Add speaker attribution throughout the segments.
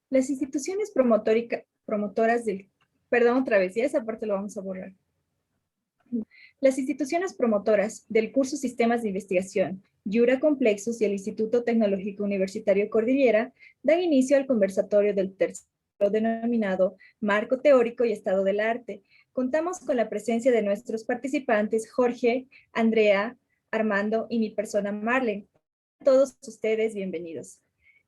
Speaker 1: Las instituciones promotoras del... Perdón, otra vez, ya esa parte lo vamos a borrar. Las instituciones promotoras del curso Sistemas de Investigación, Yura Complexus y el Instituto Tecnológico Universitario Cordillera dan inicio al conversatorio del tercero denominado Marco Teórico y Estado del Arte. Contamos con la presencia de nuestros participantes Jorge, Andrea, Armando y mi persona Marlene. A todos ustedes, bienvenidos.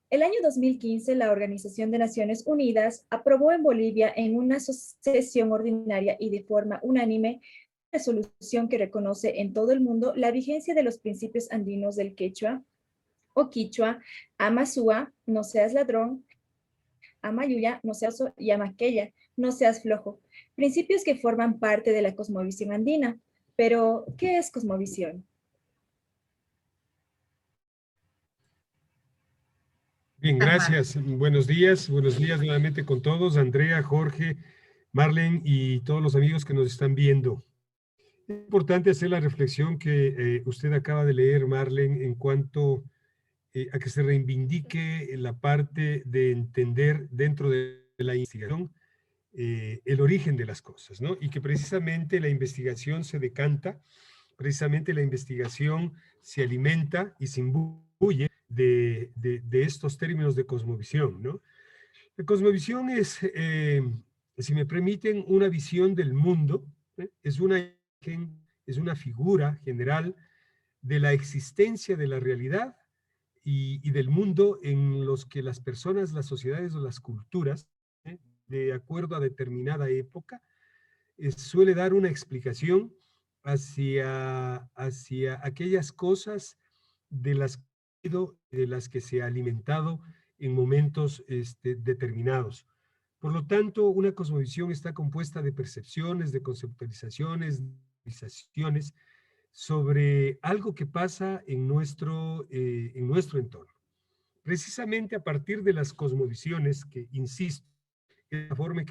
Speaker 1: El año 2015, la Organización de Naciones Unidas aprobó en Bolivia en una sesión ordinaria y de forma unánime resolución que reconoce en todo el mundo la vigencia de los principios andinos del quechua o quichua, amasúa, no seas ladrón, amayuya, no seas oso, y amaqueya, no seas flojo. Principios que forman parte de la cosmovisión andina. Pero, ¿qué es cosmovisión?
Speaker 2: Bien, gracias. Buenos días nuevamente con todos, Andrea, Jorge, Marlene y todos los amigos que nos están viendo. Es importante hacer la reflexión que usted acaba de leer, Marlene, en cuanto a que se reivindique la parte de entender dentro de la investigación el origen de las cosas, ¿no? Y que precisamente la investigación se decanta, precisamente la investigación se alimenta y se imbuye de estos términos de cosmovisión, ¿no? La cosmovisión es, si me permiten, una visión del mundo, ¿eh? Es una figura general de la existencia de la realidad y del mundo en los que las personas, las sociedades o las culturas, ¿eh? De acuerdo a determinada época, suele dar una explicación hacia aquellas cosas de las que se ha alimentado en momentos determinados. Por lo tanto, una cosmovisión está compuesta de percepciones, de conceptualizaciones, de realizaciones sobre algo que pasa en nuestro entorno. Precisamente a partir de las cosmovisiones, que insisto, es la forma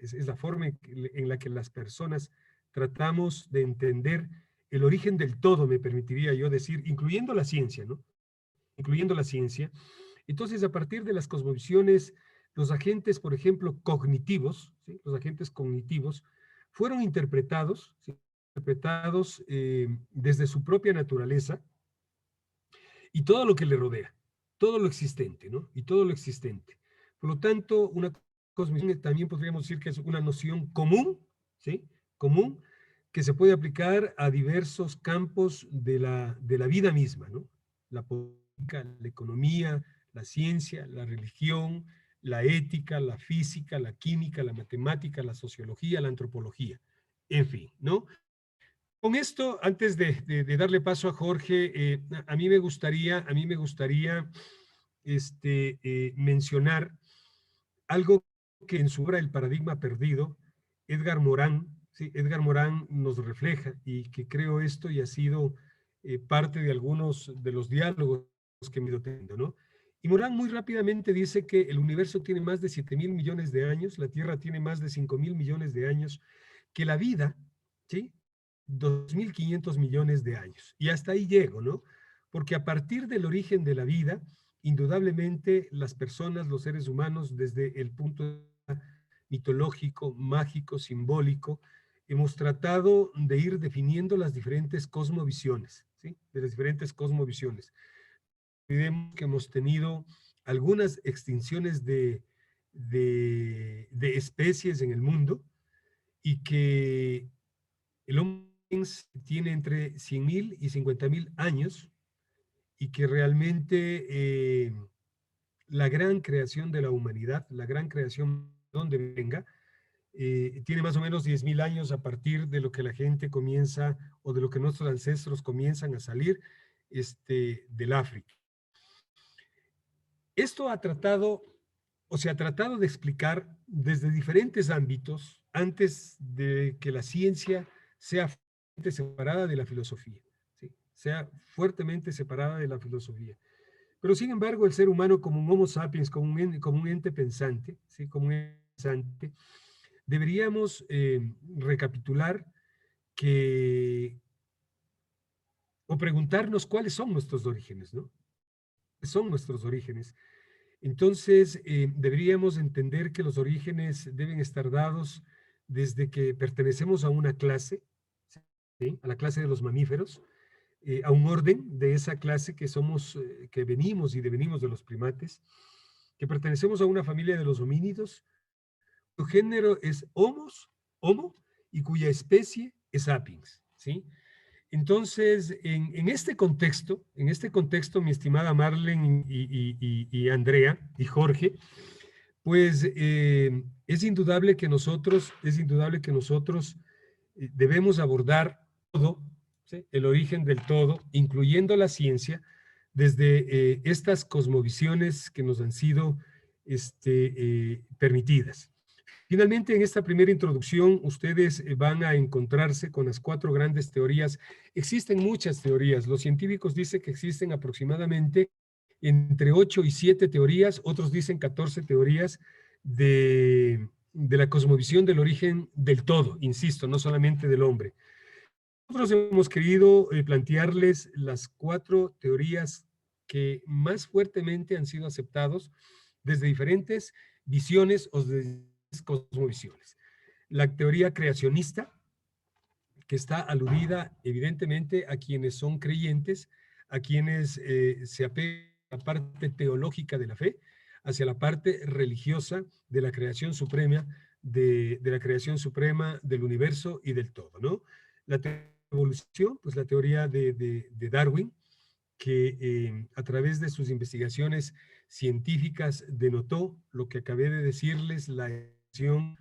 Speaker 2: es la forma en la que las personas tratamos de entender el origen del todo, me permitiría yo decir, incluyendo la ciencia, ¿no? Incluyendo la ciencia. Entonces, a partir de las cosmovisiones, los agentes, por ejemplo, cognitivos, ¿sí? Los agentes cognitivos, fueron interpretados, ¿sí? Interpretados desde su propia naturaleza y todo lo que le rodea, todo lo existente, ¿no? Y todo lo existente. Por lo tanto, una cosmovisión también podríamos decir que es una noción común, ¿sí? Común, que se puede aplicar a diversos campos de la vida misma, ¿no? La política, la economía, la ciencia, la religión, la ética, la física, la química, la matemática, la sociología, la antropología, en fin, ¿no? Con esto, antes de darle paso a Jorge, a mí me gustaría mencionar algo que en su obra El paradigma perdido, Edgar Morán, ¿sí? Edgar Morán nos refleja y que creo esto y ha sido parte de algunos de los diálogos que me he ido teniendo, ¿no? Y Morán muy rápidamente dice que el universo tiene más de 7.000 millones de años, la Tierra tiene más de 5.000 millones de años, que la vida, ¿sí? 2.500 millones de años. Y hasta ahí llego, ¿no? Porque a partir del origen de la vida, indudablemente las personas, los seres humanos, desde el punto mitológico, mágico, simbólico, hemos tratado de ir definiendo las diferentes cosmovisiones, ¿sí? De las diferentes cosmovisiones. Olvidemos que hemos tenido algunas extinciones de especies en el mundo y que el hombre tiene entre 100.000 y 50.000 años y que realmente la gran creación de la humanidad, la gran creación donde venga, tiene más o menos 10.000 años a partir de lo que la gente comienza o de lo que nuestros ancestros comienzan a salir del África. Esto ha tratado, o se ha tratado de explicar desde diferentes ámbitos antes de que la ciencia sea separada de la filosofía, ¿sí? Sea fuertemente separada de la filosofía. Pero sin embargo, el ser humano como un homo sapiens, como un ente pensante, ¿sí? Como un ente pensante, deberíamos recapitular que, o preguntarnos cuáles son nuestros orígenes, ¿no? ¿Cuáles son nuestros orígenes? Entonces, deberíamos entender que los orígenes deben estar dados desde que pertenecemos a una clase, ¿sí? A la clase de los mamíferos, a un orden de esa clase que somos, que venimos y devenimos de los primates, que pertenecemos a una familia de los homínidos, cuyo género es Homo, y cuya especie es Sapiens, ¿sí? Entonces, en este contexto, mi estimada Marlene y Andrea y Jorge, pues es indudable que nosotros debemos abordar todo, ¿sí? El origen del todo, incluyendo la ciencia, desde estas cosmovisiones que nos han sido permitidas. Finalmente, en esta primera introducción, ustedes van a encontrarse con las 4 grandes teorías. Existen muchas teorías. Los científicos dicen que existen aproximadamente entre 8 y 7 teorías, otros dicen 14 teorías de la cosmovisión del origen del todo, insisto, no solamente del hombre. Nosotros hemos querido plantearles las 4 teorías que más fuertemente han sido aceptados desde diferentes visiones o desde cosmovisiones. La teoría creacionista, que está aludida evidentemente a quienes son creyentes, a quienes se apegan a la parte teológica de la fe, hacia la parte religiosa de la creación suprema, de la creación suprema del universo y del todo, ¿no? La evolución, pues la teoría de Darwin, que a través de sus investigaciones científicas denotó lo que acabé de decirles, la evolución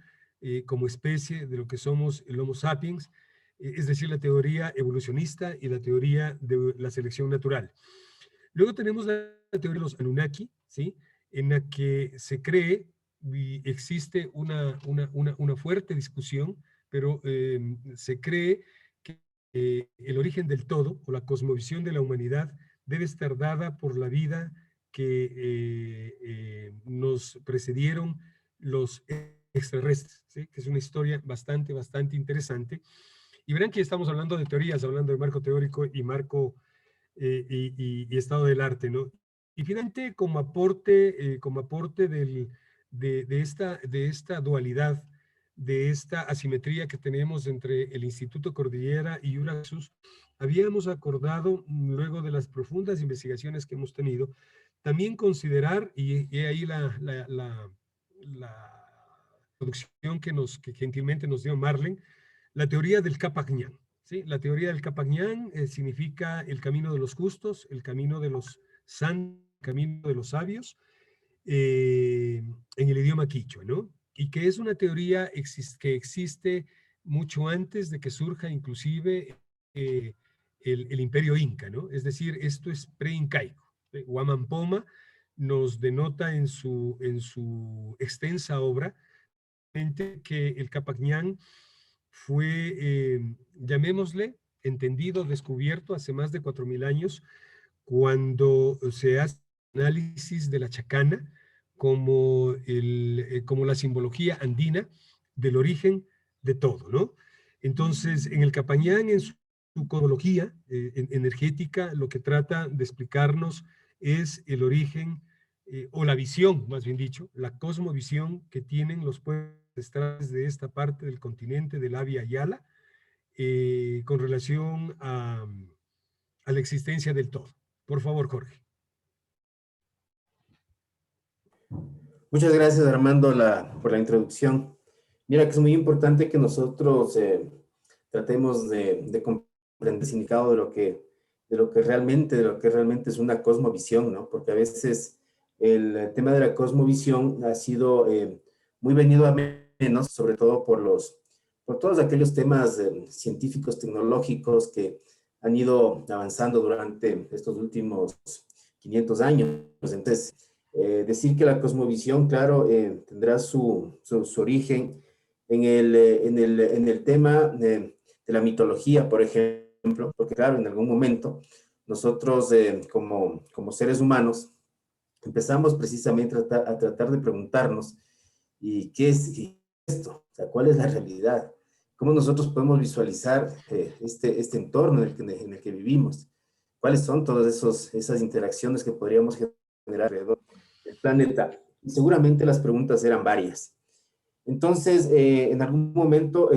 Speaker 2: como especie de lo que somos el Homo sapiens, es decir, la teoría evolucionista y la teoría de la selección natural. Luego tenemos la teoría de los Anunnaki, ¿sí? En la que se cree y existe una fuerte discusión, pero se cree que el origen del todo o la cosmovisión de la humanidad debe estar dada por la vida que nos precedieron los extraterrestres, ¿sí? Que es una historia bastante interesante. Y verán que estamos hablando de teorías, hablando de marco teórico y marco y estado del arte, ¿no? Y finalmente, como aporte de esta dualidad, de esta asimetría que tenemos entre el Instituto Cordillera y Uraxus, habíamos acordado, luego de las profundas investigaciones que hemos tenido, también considerar, y ahí la producción que gentilmente nos dio Marlene, la teoría del Kapagnan. ¿Sí? La teoría del Kapagnan significa el camino de los justos, el camino de los santos, el camino de los sabios, en el idioma quichua, ¿no? Y que es una teoría que existe mucho antes de que surja inclusive el imperio inca, ¿no? Es decir, esto es pre-incaico. Huamampoma nos denota en su extensa obra que el Kapagnan fue, llamémosle, entendido, descubierto hace más de 4.000 años, cuando se hace análisis de la chacana como, como la simbología andina del origen de todo, ¿no? Entonces, en el Kapagnan, en su cosmología energética, lo que trata de explicarnos es el origen, o la visión, más bien dicho, la cosmovisión que tienen los pueblos ancestrales de esta parte del continente del Abya Yala, con relación a la existencia del todo. Por favor, Jorge.
Speaker 3: Muchas gracias, Armando, por la introducción. Mira que es muy importante que nosotros tratemos de comprender el significado de lo que realmente es una cosmovisión, ¿no? Porque a veces el tema de la cosmovisión ha sido muy venido a menos, sobre todo por todos aquellos temas científicos, tecnológicos que han ido avanzando durante estos últimos 500 años. Entonces, decir que la cosmovisión, claro, tendrá su origen en el tema de la mitología, por ejemplo, porque claro, en algún momento nosotros como seres humanos empezamos precisamente a tratar de preguntarnos, ¿y qué es esto? O sea, ¿cuál es la realidad? ¿Cómo nosotros podemos visualizar este entorno en el que vivimos? ¿Cuáles son todas esas interacciones que podríamos generar alrededor? del planeta. Y seguramente las preguntas eran varias. Entonces, en algún momento,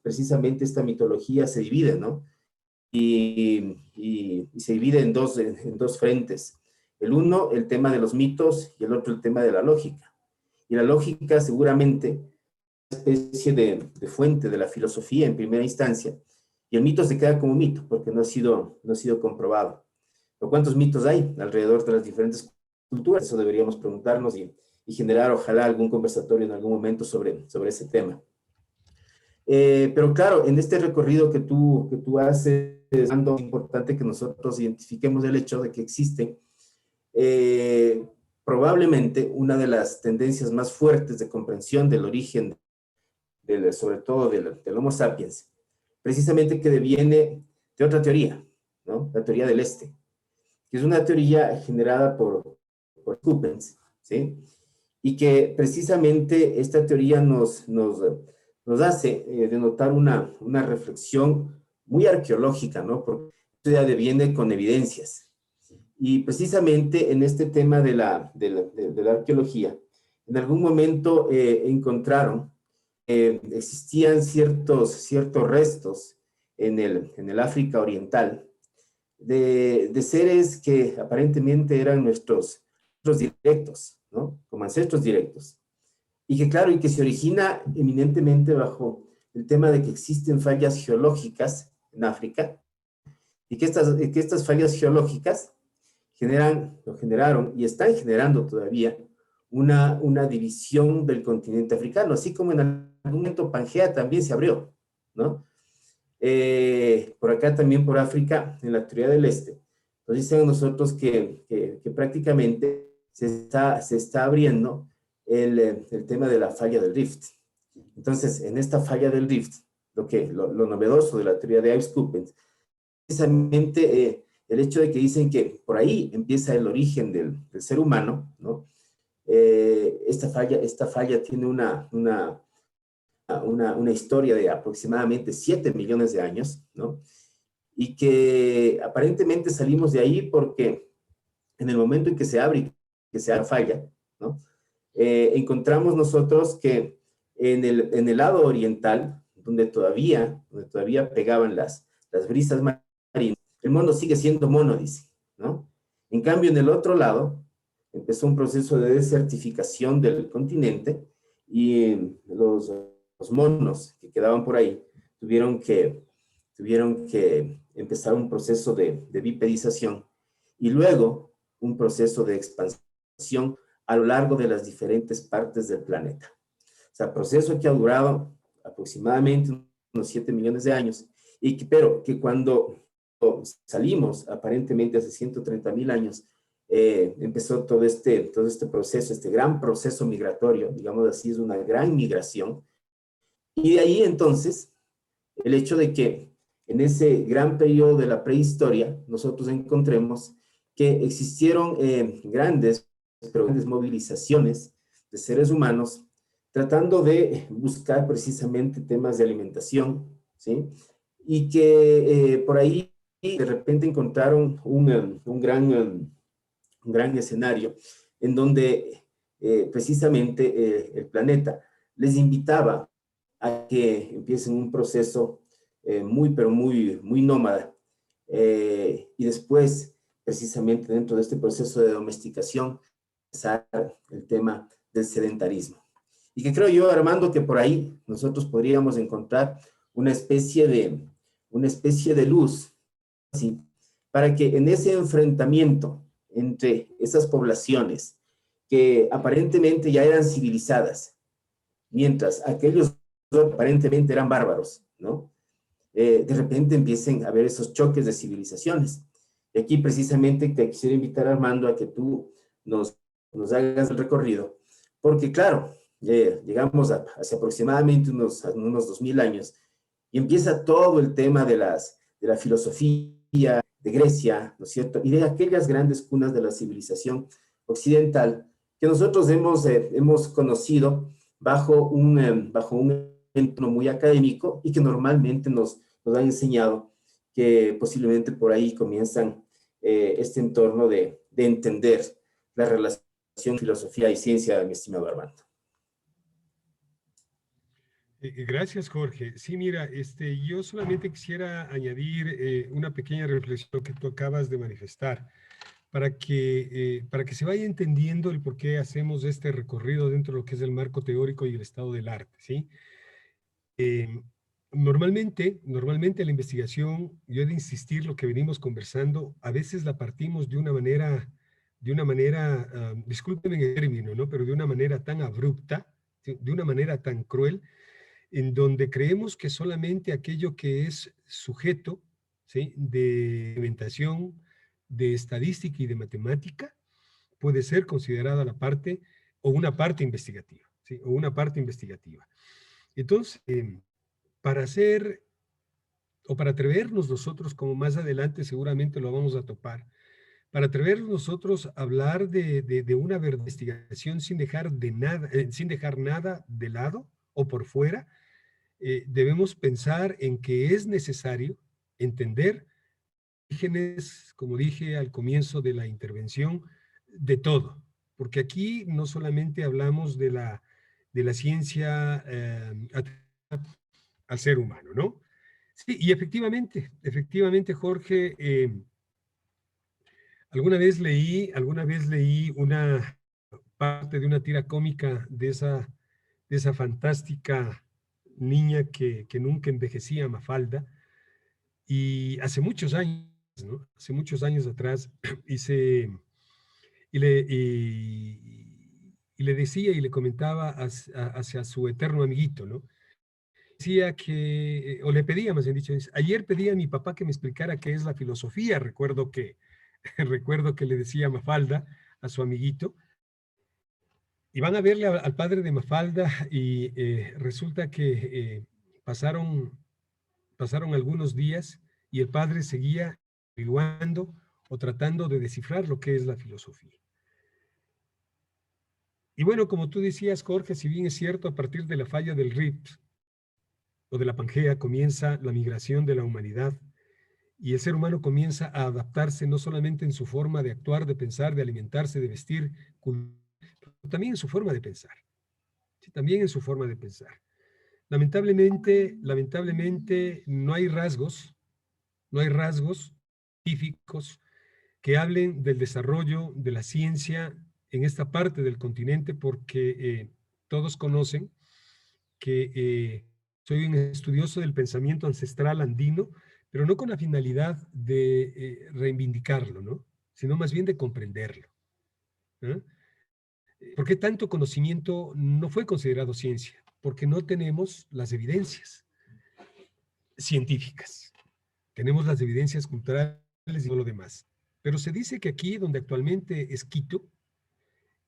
Speaker 3: precisamente esta mitología se divide, ¿no? Y se divide en dos frentes. El uno, el tema de los mitos, y el otro, el tema de la lógica. Y la lógica seguramente es una especie de fuente de la filosofía en primera instancia, y el mito se queda como mito, porque no ha sido comprobado. ¿Pero cuántos mitos hay alrededor de las diferentes culturas? Eso deberíamos preguntarnos y generar, ojalá, algún conversatorio en algún momento sobre ese tema. Pero claro, en este recorrido que tú haces, es importante que nosotros identifiquemos el hecho de que existe probablemente una de las tendencias más fuertes de comprensión del origen, sobre todo del Homo sapiens, precisamente que deviene de otra teoría, ¿no? La teoría del este, que es una teoría generada por Coopens, ¿sí? Y que precisamente esta teoría nos hace denotar una reflexión muy arqueológica, ¿no? Porque esto ya deviene con evidencias. Y precisamente en este tema de la arqueología, en algún momento encontraron existían ciertos restos en el África Oriental de seres que aparentemente eran nuestros directos, ¿no? Como ancestros directos. Y que claro, y que se origina eminentemente bajo el tema de que existen fallas geológicas en África, y que estas fallas geológicas generaron y están generando todavía una división del continente africano, así como en algún momento Pangea también se abrió, ¿no? Por acá también por África, en la teoría del este, nos dicen nosotros que prácticamente se está abriendo el tema de la falla del Rift. Entonces, en esta falla del Rift, lo novedoso de la teoría de Ives Coopens, precisamente el hecho de que dicen que por ahí empieza el origen del ser humano, ¿no? Esta falla tiene una historia de aproximadamente 7 millones de años, ¿no? Y que aparentemente salimos de ahí porque en el momento en que se abre la falla, ¿no? Encontramos nosotros que en el lado oriental, donde todavía pegaban las brisas marinas, el mono sigue siendo mono, dice, ¿no? En cambio, en el otro lado, empezó un proceso de desertificación del continente y los monos que quedaban por ahí tuvieron que empezar un proceso de bipedización y luego un proceso de expansión a lo largo de las diferentes partes del planeta. O sea, proceso que ha durado aproximadamente unos 7 millones de años, pero que cuando salimos, aparentemente hace 130.000 años, empezó todo este proceso, este gran proceso migratorio, digamos así, es una gran migración. Y de ahí entonces, el hecho de que en ese gran periodo de la prehistoria, nosotros encontremos que existieron grandes movilizaciones de seres humanos tratando de buscar precisamente temas de alimentación, ¿sí? Y que por ahí de repente encontraron un gran escenario en donde precisamente el planeta les invitaba a que empiecen un proceso pero muy nómada. Y después, precisamente dentro de este proceso de domesticación, empezar el tema del sedentarismo. Y que creo yo, Armando, que por ahí nosotros podríamos encontrar una especie de luz, ¿sí? Para que en ese enfrentamiento entre esas poblaciones que aparentemente ya eran civilizadas, mientras aquellos aparentemente eran bárbaros, ¿no? De repente empiecen a haber esos choques de civilizaciones. Y aquí precisamente te quisiera invitar, Armando, a que tú nos hagas el recorrido, porque claro, llegamos hace aproximadamente unos 2000 años y empieza todo el tema de la filosofía de Grecia, ¿no es cierto? Y de aquellas grandes cunas de la civilización occidental que nosotros hemos conocido bajo un entorno muy académico y que normalmente nos ha enseñado que posiblemente por ahí comienzan este entorno de entender la relación filosofía y ciencia, mi estimado Armando.
Speaker 2: Gracias, Jorge. Sí, mira, yo solamente quisiera añadir una pequeña reflexión a lo que tú acabas de manifestar, para que se vaya entendiendo el por qué hacemos este recorrido dentro de lo que es el marco teórico y el estado del arte, ¿sí? Normalmente la investigación, yo he de insistir lo que venimos conversando, a veces la partimos de una manera, discúlpenme el término, ¿no? Pero de una manera tan abrupta, de una manera tan cruel, en donde creemos que solamente aquello que es sujeto, ¿sí?, de implementación, de estadística y de matemática, puede ser considerada la parte o una parte investigativa, ¿sí?, o una parte investigativa. Entonces, para hacer o para atrevernos nosotros, como más adelante seguramente lo vamos a topar, para atrevernos nosotros a hablar de una investigación sin dejar nada de lado o por fuera, debemos pensar en que es necesario entender orígenes, como dije al comienzo de la intervención, de todo, porque aquí no solamente hablamos de la ciencia al ser humano, ¿no? Sí, y efectivamente, Jorge, alguna vez leí una parte de una tira cómica de esa fantástica niña que nunca envejecía, Mafalda, y hace muchos años, ¿no? Hace muchos años atrás, y le decía y le comentaba hacia su eterno amiguito, ¿no? Decía que, o le pedía, más bien dicho, ayer pedí a mi papá que me explicara qué es la filosofía, recuerdo que le decía Mafalda a su amiguito, y van a verle al padre de Mafalda y resulta que pasaron algunos días y el padre seguía averiguando o tratando de descifrar lo que es la filosofía. Y bueno, como tú decías, Jorge, si bien es cierto, a partir de la falla del Rift o de la Pangea comienza la migración de la humanidad y el ser humano comienza a adaptarse no solamente en su forma de actuar, de pensar, de alimentarse, de vestir, pero también en su forma de pensar. Sí, también en su forma de pensar. Lamentablemente no hay rasgos científicos que hablen del desarrollo de la ciencia en esta parte del continente, porque todos conocen que soy un estudioso del pensamiento ancestral andino, pero no con la finalidad de reivindicarlo, ¿no?, sino más bien de comprenderlo, ¿no? ¿Por qué tanto conocimiento no fue considerado ciencia? Porque no tenemos las evidencias científicas. Tenemos las evidencias culturales y todo lo demás. Pero se dice que aquí, donde actualmente es Quito,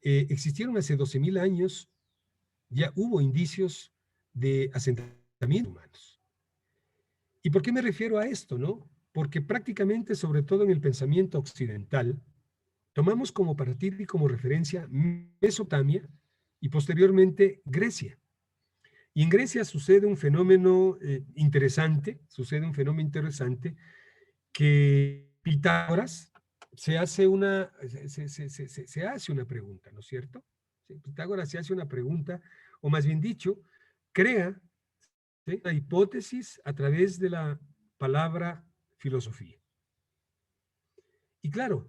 Speaker 2: existieron hace 12.000 años, ya hubo indicios de asentamientos humanos. ¿Y por qué me refiero a esto, no? Porque prácticamente, sobre todo en el pensamiento occidental, tomamos como partido y como referencia Mesopotamia y posteriormente Grecia. Y en Grecia sucede un fenómeno interesante, que Pitágoras se hace una pregunta, ¿no es cierto? Pitágoras se hace una pregunta, o más bien dicho, crea, ¿sí?, una hipótesis a través de la palabra filosofía. Y claro,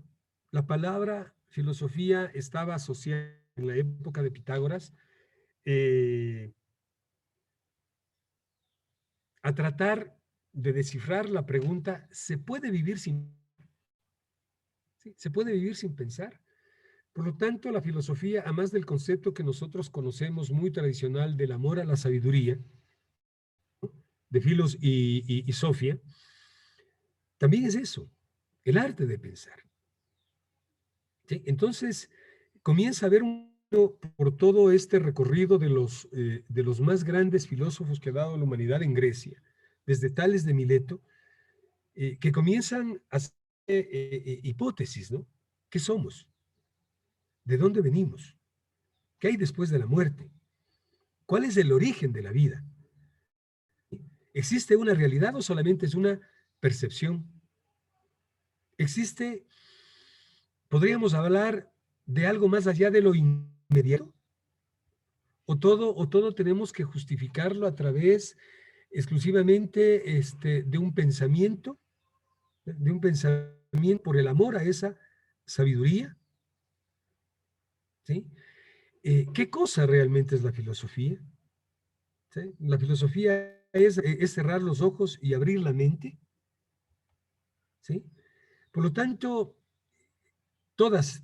Speaker 2: la palabra filosofía estaba asociada en la época de Pitágoras a tratar de descifrar la pregunta, ¿se puede vivir sin, ¿sí?, ¿se puede vivir sin pensar? Por lo tanto, la filosofía, además del concepto que nosotros conocemos muy tradicional del amor a la sabiduría, ¿no?, de Filos y Sofía, también es eso, el arte de pensar. ¿Sí? Entonces, comienza a haber por todo este recorrido de los más grandes filósofos que ha dado la humanidad en Grecia, desde Tales de Mileto, que comienzan a hacer hipótesis, ¿no? ¿Qué somos? ¿De dónde venimos? ¿Qué hay después de la muerte? ¿Cuál es el origen de la vida? ¿Existe una realidad o solamente es una percepción? Podríamos hablar de algo más allá de lo inmediato? ¿O todo tenemos que justificarlo a través exclusivamente de un pensamiento por el amor a esa sabiduría? ¿Sí? ¿Qué cosa realmente es la filosofía? ¿Sí? La filosofía es cerrar los ojos y abrir la mente. ¿Sí? Por lo tanto, todas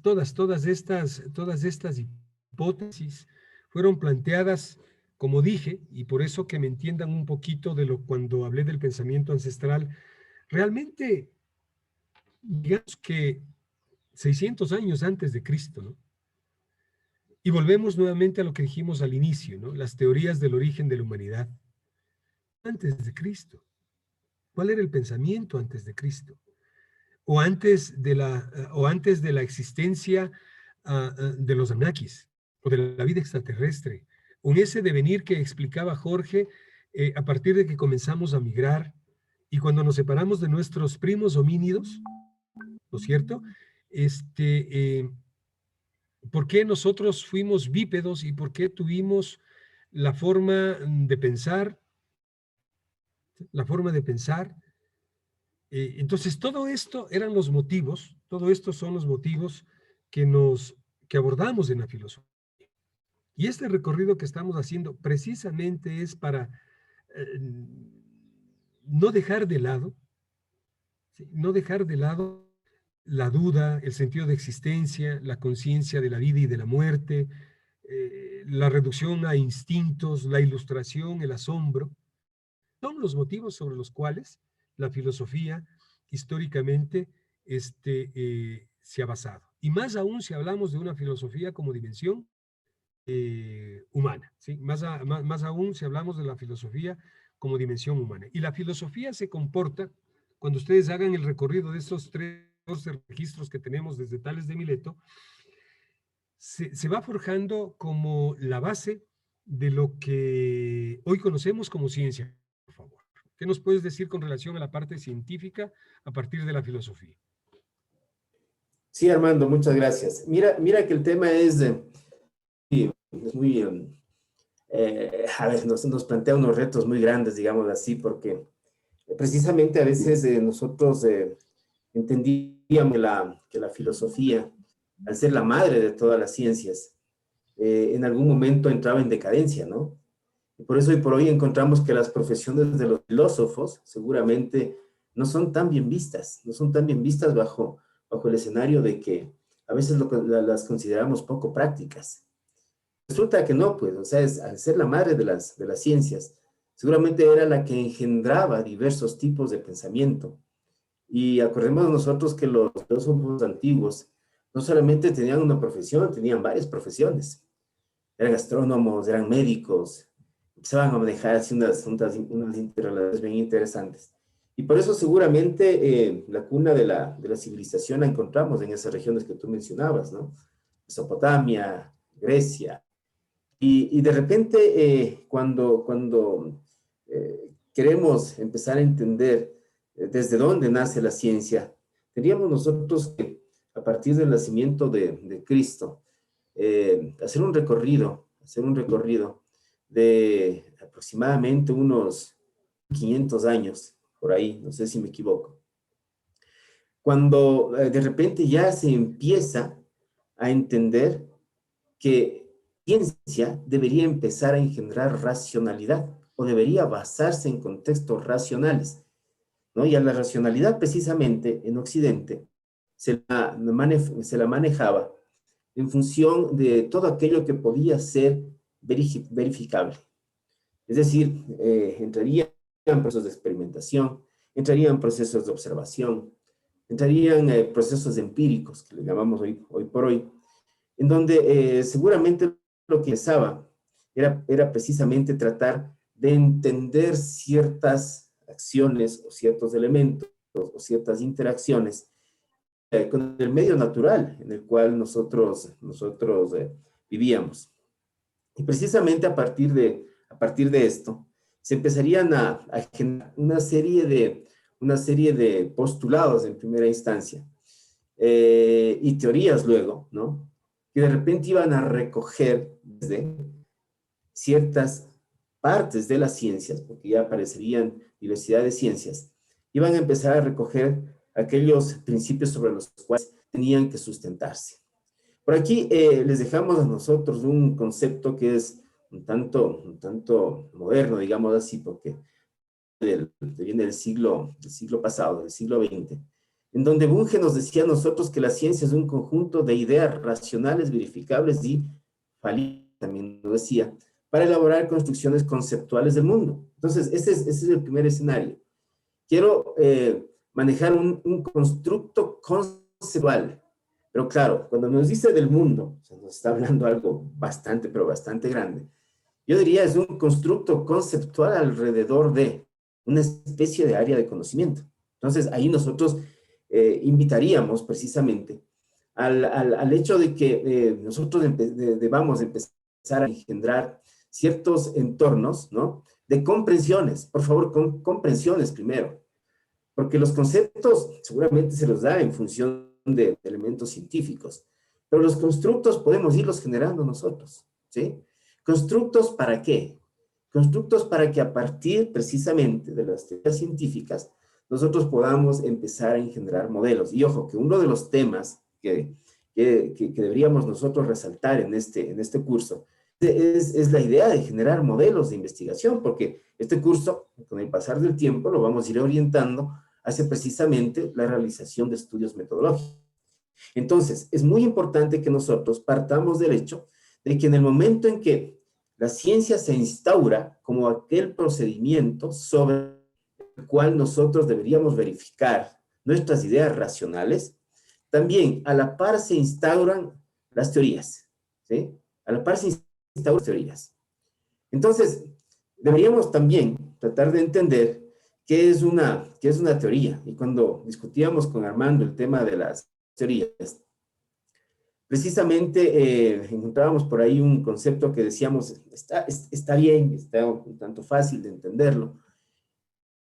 Speaker 2: estas hipótesis fueron planteadas, como dije, y por eso que me entiendan un poquito de cuando hablé del pensamiento ancestral, realmente, digamos que 600 años antes de Cristo, ¿no? Y volvemos nuevamente a lo que dijimos al inicio, ¿no? Las teorías del origen de la humanidad. Antes de Cristo. ¿Cuál era el pensamiento antes de Cristo? O antes de la existencia de los Anunnakis, o de la vida extraterrestre, o en ese devenir que explicaba Jorge a partir de que comenzamos a migrar y cuando nos separamos de nuestros primos homínidos, ¿no es cierto? ¿Por qué nosotros fuimos bípedos y por qué tuvimos la forma de pensar? Entonces, todo esto eran los motivos, todo esto son los motivos que abordamos en la filosofía. Y este recorrido que estamos haciendo precisamente es para no dejar de lado, ¿sí? No dejar de lado la duda, el sentido de existencia, la conciencia de la vida y de la muerte, la reducción a instintos, la ilustración, el asombro. Son los motivos sobre los cuales la filosofía históricamente se ha basado. Y más aún si hablamos de una filosofía como dimensión humana, ¿sí? Más aún si hablamos de la filosofía como dimensión humana. Y la filosofía se comporta, cuando ustedes hagan el recorrido de estos 13 registros que tenemos desde Tales de Mileto, se va forjando como la base de lo que hoy conocemos como ciencia. Por favor, ¿qué nos puedes decir con relación a la parte científica a partir de la filosofía?
Speaker 3: Sí, Armando, muchas gracias. Mira que el tema es muy, a ver, nos plantea unos retos muy grandes, digamos así, porque precisamente a veces nosotros entendíamos que la filosofía, al ser la madre de todas las ciencias, en algún momento entraba en decadencia, ¿no? Y por eso hoy por hoy encontramos que las profesiones de los filósofos seguramente no son tan bien vistas, no son tan bien vistas bajo el escenario de que a veces las consideramos poco prácticas. Resulta que no, pues, o sea, al ser la madre de las ciencias, seguramente era la que engendraba diversos tipos de pensamiento. Y acordemos nosotros que los filósofos antiguos no solamente tenían una profesión, tenían varias profesiones. Eran astrónomos, eran médicos, empezaban a manejar así unas interrelaciones bien interesantes. Y por eso seguramente la cuna de la civilización la encontramos en esas regiones que tú mencionabas, ¿no? Mesopotamia, Grecia. Y de repente, cuando queremos empezar a entender desde dónde nace la ciencia, tendríamos nosotros que, a partir del nacimiento de Cristo, hacer un recorrido de aproximadamente unos 500 años, por ahí, no sé si me equivoco. Cuando de repente ya se empieza a entender que ciencia debería empezar a engendrar racionalidad o debería basarse en contextos racionales, ¿no? Y a la racionalidad precisamente en Occidente se la manejaba en función de todo aquello que podía ser verificable. Es decir, entrarían procesos de experimentación, entrarían procesos de observación, entrarían procesos empíricos, que le llamamos hoy por hoy, en donde seguramente lo que pensaba era precisamente tratar de entender ciertas acciones o ciertos elementos o ciertas interacciones con el medio natural en el cual nosotros vivíamos. Y precisamente a partir de esto, se empezarían a generar una serie de postulados en primera instancia y teorías luego, ¿no? que de repente iban a recoger desde ciertas partes de las ciencias, porque ya aparecerían diversidad de ciencias, iban a empezar a recoger aquellos principios sobre los cuales tenían que sustentarse. Por aquí les dejamos a nosotros un concepto que es un tanto moderno, digamos así, porque viene del siglo pasado, del siglo XX, en donde Bunge nos decía a nosotros que la ciencia es un conjunto de ideas racionales, verificables y falibles, también lo decía, para elaborar construcciones conceptuales del mundo. Entonces, ese es el primer escenario. Quiero manejar un constructo conceptual, pero claro, cuando nos dice del mundo, o sea, nos está hablando algo bastante, pero bastante grande. Yo diría es un constructo conceptual alrededor de una especie de área de conocimiento. Entonces, ahí nosotros invitaríamos precisamente al hecho de que nosotros debamos empezar a engendrar ciertos entornos, ¿no? De comprensiones, por favor, comprensiones primero, porque los conceptos seguramente se los da en función de elementos científicos, pero los constructos podemos irlos generando nosotros, ¿sí? ¿Constructos para qué? Constructos para que a partir precisamente de las teorías científicas nosotros podamos empezar a engendrar modelos. Y ojo, que uno de los temas que deberíamos nosotros resaltar en este curso es la idea de generar modelos de investigación, porque este curso, con el pasar del tiempo, lo vamos a ir orientando hacia precisamente la realización de estudios metodológicos. Entonces, es muy importante que nosotros partamos del hecho de que en el momento en que la ciencia se instaura como aquel procedimiento sobre el cual nosotros deberíamos verificar nuestras ideas racionales, también a la par se instauran las teorías, ¿sí? A la par se instauran las teorías. Entonces, deberíamos también tratar de entender qué es una teoría. Y cuando discutíamos con Armando el tema de las teorías, precisamente encontrábamos por ahí un concepto que decíamos, está bien, está un tanto fácil de entenderlo,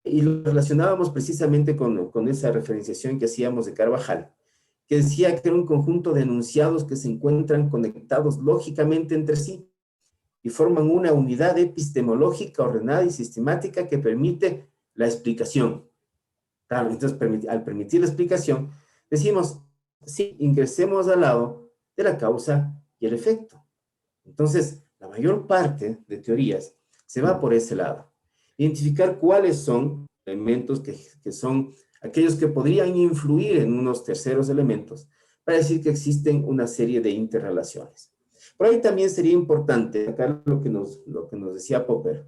Speaker 3: y lo relacionábamos precisamente con esa referenciación que hacíamos de Carvajal, que decía que era un conjunto de enunciados que se encuentran conectados lógicamente entre sí y forman una unidad epistemológica ordenada y sistemática que permite la explicación. Claro, entonces al permitir la explicación, decimos, sí, ingresemos al lado de la causa y el efecto. Entonces, la mayor parte de teorías se va por ese lado. Identificar cuáles son elementos que son aquellos que podrían influir en unos terceros elementos para decir que existen una serie de interrelaciones. Por ahí también sería importante sacar lo que nos decía Popper.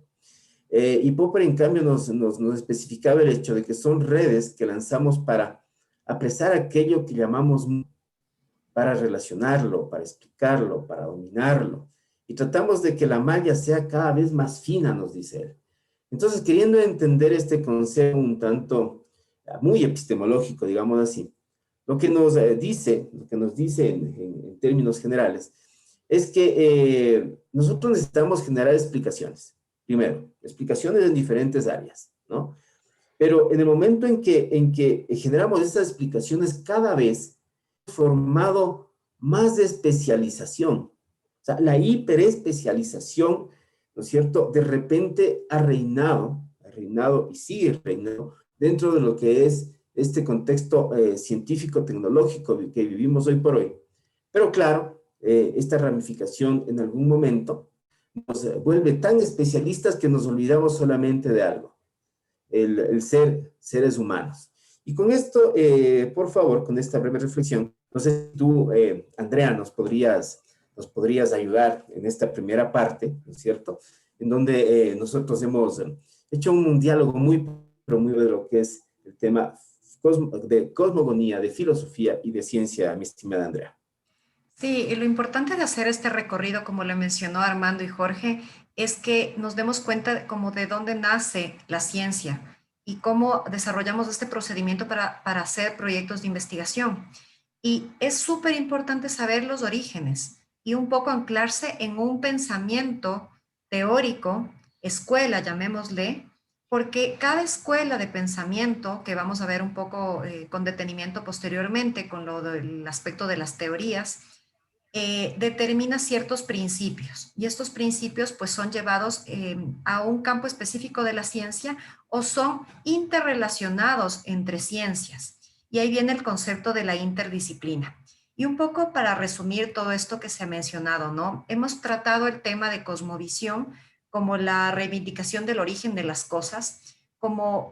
Speaker 3: Y Popper, en cambio, nos especificaba el hecho de que son redes que lanzamos para apresar aquello que llamamos, para relacionarlo, para explicarlo, para dominarlo. Y tratamos de que la malla sea cada vez más fina, nos dice él. Entonces, queriendo entender este concepto un tanto muy epistemológico, digamos así, lo que nos dice en términos generales, es que nosotros necesitamos generar explicaciones. Primero, explicaciones en diferentes áreas, ¿no? Pero en el momento en que generamos estas explicaciones, cada vez formado más de especialización. O sea, la hiperespecialización, ¿no es cierto?, de repente ha reinado y sigue reinando dentro de lo que es este contexto científico-tecnológico que vivimos hoy por hoy. Pero claro, esta ramificación en algún momento nos vuelve tan especialistas que nos olvidamos solamente de algo, el ser seres humanos. Y con esto, por favor, con esta breve reflexión, no sé si tú, Andrea, nos podrías ayudar en esta primera parte, ¿no es cierto?, en donde nosotros hemos hecho un diálogo muy de lo que es el tema de cosmogonía, de filosofía y de ciencia, mi estimada Andrea.
Speaker 4: Sí, y lo importante de hacer este recorrido, como le mencionó Armando y Jorge, es que nos demos cuenta como de dónde nace la ciencia y cómo desarrollamos este procedimiento para hacer proyectos de investigación. Y es súper importante saber los orígenes y un poco anclarse en un pensamiento teórico, escuela, llamémosle, porque cada escuela de pensamiento, que vamos a ver un poco con detenimiento posteriormente con lo del aspecto de las teorías, determina ciertos principios y estos principios pues son llevados a un campo específico de la ciencia o son interrelacionados entre ciencias. Y ahí viene el concepto de la interdisciplina. Y un poco para resumir todo esto que se ha mencionado, ¿no? Hemos tratado el tema de cosmovisión como la reivindicación del origen de las cosas, como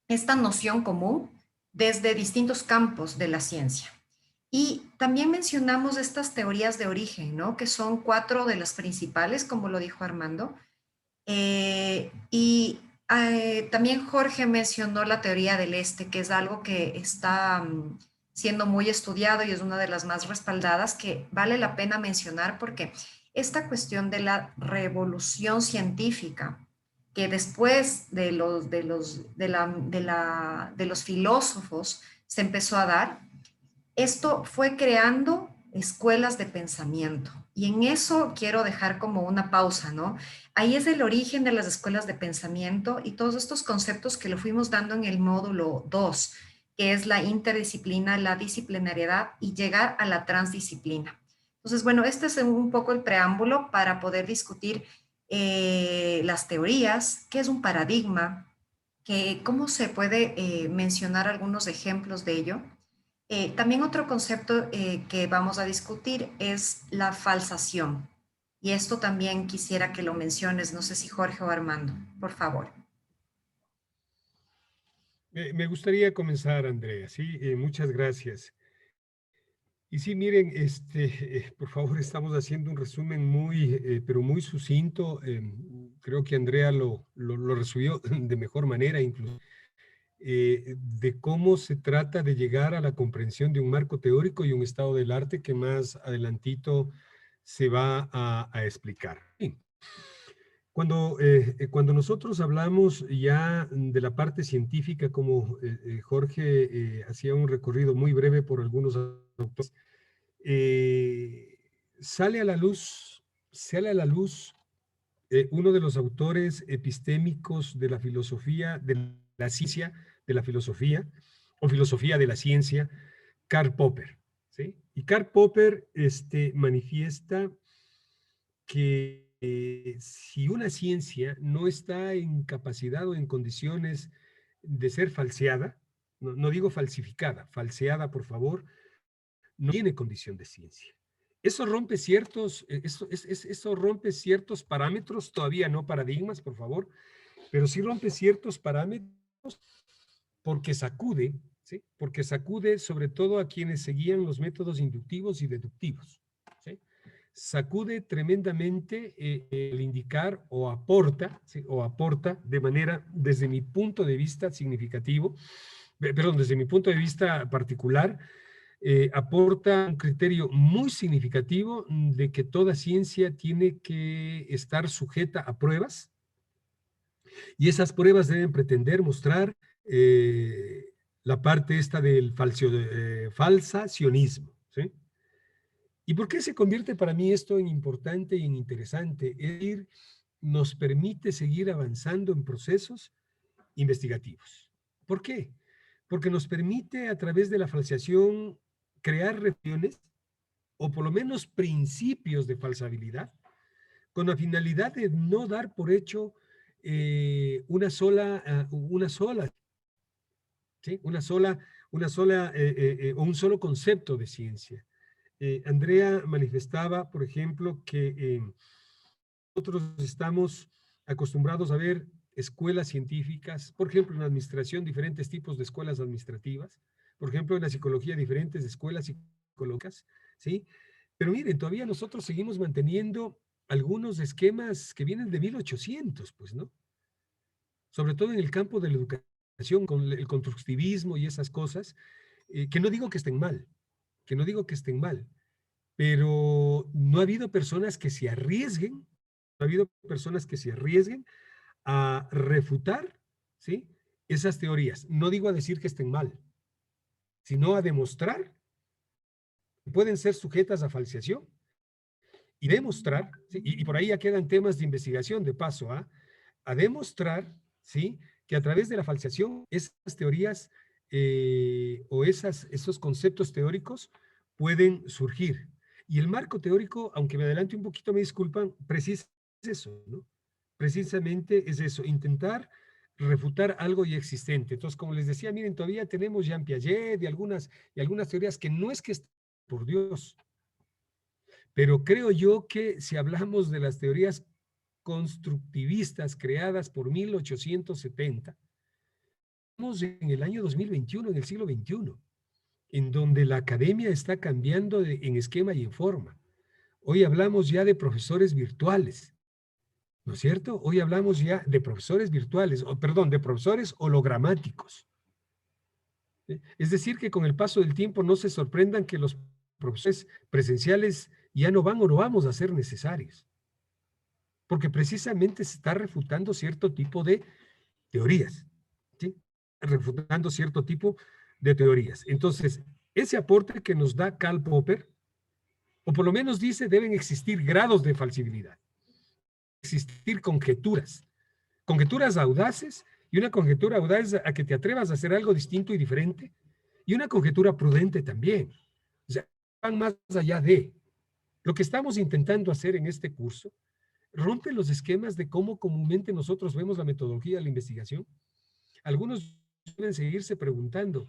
Speaker 4: esta noción común desde distintos campos de la ciencia. Y también mencionamos estas teorías de origen, ¿no? Que son 4 de las principales, como lo dijo Armando. También Jorge mencionó la teoría del este, que es algo que está siendo muy estudiado y es una de las más respaldadas, que vale la pena mencionar porque esta cuestión de la revolución científica, que después de los filósofos se empezó a dar, esto fue creando escuelas de pensamiento. Y en eso quiero dejar como una pausa, ¿no? Ahí es el origen de las escuelas de pensamiento y todos estos conceptos que lo fuimos dando en el módulo 2, que es la interdisciplina, la disciplinariedad y llegar a la transdisciplina. Entonces, bueno, este es un poco el preámbulo para poder discutir las teorías, qué es un paradigma, cómo se puede mencionar algunos ejemplos de ello. También otro concepto que vamos a discutir es la falsación. Y esto también quisiera que lo menciones, no sé si Jorge o Armando, por favor.
Speaker 2: Me gustaría comenzar, Andrea, sí, muchas gracias. Y sí, miren, por favor, estamos haciendo un resumen muy, pero muy sucinto. Creo que Andrea lo resumió de mejor manera, incluso, de cómo se trata de llegar a la comprensión de un marco teórico y un estado del arte que más adelantito se va a explicar. Sí. Cuando nosotros hablamos ya de la parte científica, como Jorge hacía un recorrido muy breve por algunos autores, sale a la luz uno de los autores epistémicos de la filosofía, de la ciencia, de la filosofía, o filosofía de la ciencia, Karl Popper, ¿sí? Y Karl Popper manifiesta que si una ciencia no está en capacidad o en condiciones de ser falseada, no digo falsificada, falseada, por favor, no tiene condición de ciencia. Eso rompe eso rompe ciertos parámetros, todavía no paradigmas, por favor, pero sí rompe ciertos parámetros porque sacude, ¿sí? Porque sacude sobre todo a quienes seguían los métodos inductivos y deductivos, ¿sí? Sacude tremendamente el indicar o aporta, ¿sí? O aporta de manera, desde mi punto de vista significativo, perdón, desde mi punto de vista particular, aporta un criterio muy significativo de que toda ciencia tiene que estar sujeta a pruebas y esas pruebas deben pretender mostrar la parte esta del falsacionismo, ¿sí? ¿Y por qué se convierte para mí esto en importante y en interesante? Es decir, nos permite seguir avanzando en procesos investigativos. ¿Por qué? Porque nos permite a través de la falseación crear reflexiones o por lo menos principios de falsabilidad con la finalidad de no dar por hecho una sola, ¿sí? O un solo concepto de ciencia. Andrea manifestaba, por ejemplo, que nosotros estamos acostumbrados a ver escuelas científicas, por ejemplo, en la administración, diferentes tipos de escuelas administrativas, por ejemplo, en la psicología, diferentes escuelas psicológicas, ¿sí? Pero miren, todavía nosotros seguimos manteniendo algunos esquemas que vienen de 1800, pues, ¿no? Sobre todo en el campo de la educación, con el constructivismo y esas cosas, que no digo que estén mal, pero no ha habido personas que se arriesguen, a refutar, ¿sí? Esas teorías. No digo a decir que estén mal, sino a demostrar que pueden ser sujetas a falseación y demostrar, ¿sí? Y por ahí ya quedan temas de investigación de paso, a demostrar, ¿sí? Que a través de la falseación esas teorías o esos conceptos teóricos pueden surgir. Y el marco teórico, aunque me adelante un poquito, me disculpan, precisamente es eso, ¿no? Precisamente es eso, intentar refutar algo ya existente. Entonces, como les decía, miren, todavía tenemos Jean Piaget y algunas teorías que no es que estén, por Dios, pero creo yo que si hablamos de las teorías constructivistas creadas por 1870, estamos en el año 2021, en el siglo XXI, en donde la academia está cambiando en esquema y en forma. Hoy hablamos ya de profesores virtuales, ¿no es cierto? Hoy hablamos ya de profesores virtuales, perdón, de profesores hologramáticos. Es decir, que con el paso del tiempo no se sorprendan que los profesores presenciales ya no van o no vamos a ser necesarios, porque precisamente se está refutando cierto tipo de teorías, ¿sí? Refutando cierto tipo de teorías. Entonces, ese aporte que nos da Karl Popper, o por lo menos dice, deben existir grados de falsibilidad, existir conjeturas audaces, y una conjetura audaz a que te atrevas a hacer algo distinto y diferente, y una conjetura prudente también. O sea, van más allá de lo que estamos intentando hacer en este curso, rompe los esquemas de cómo comúnmente nosotros vemos la metodología de la investigación. Algunos deben seguirse preguntando,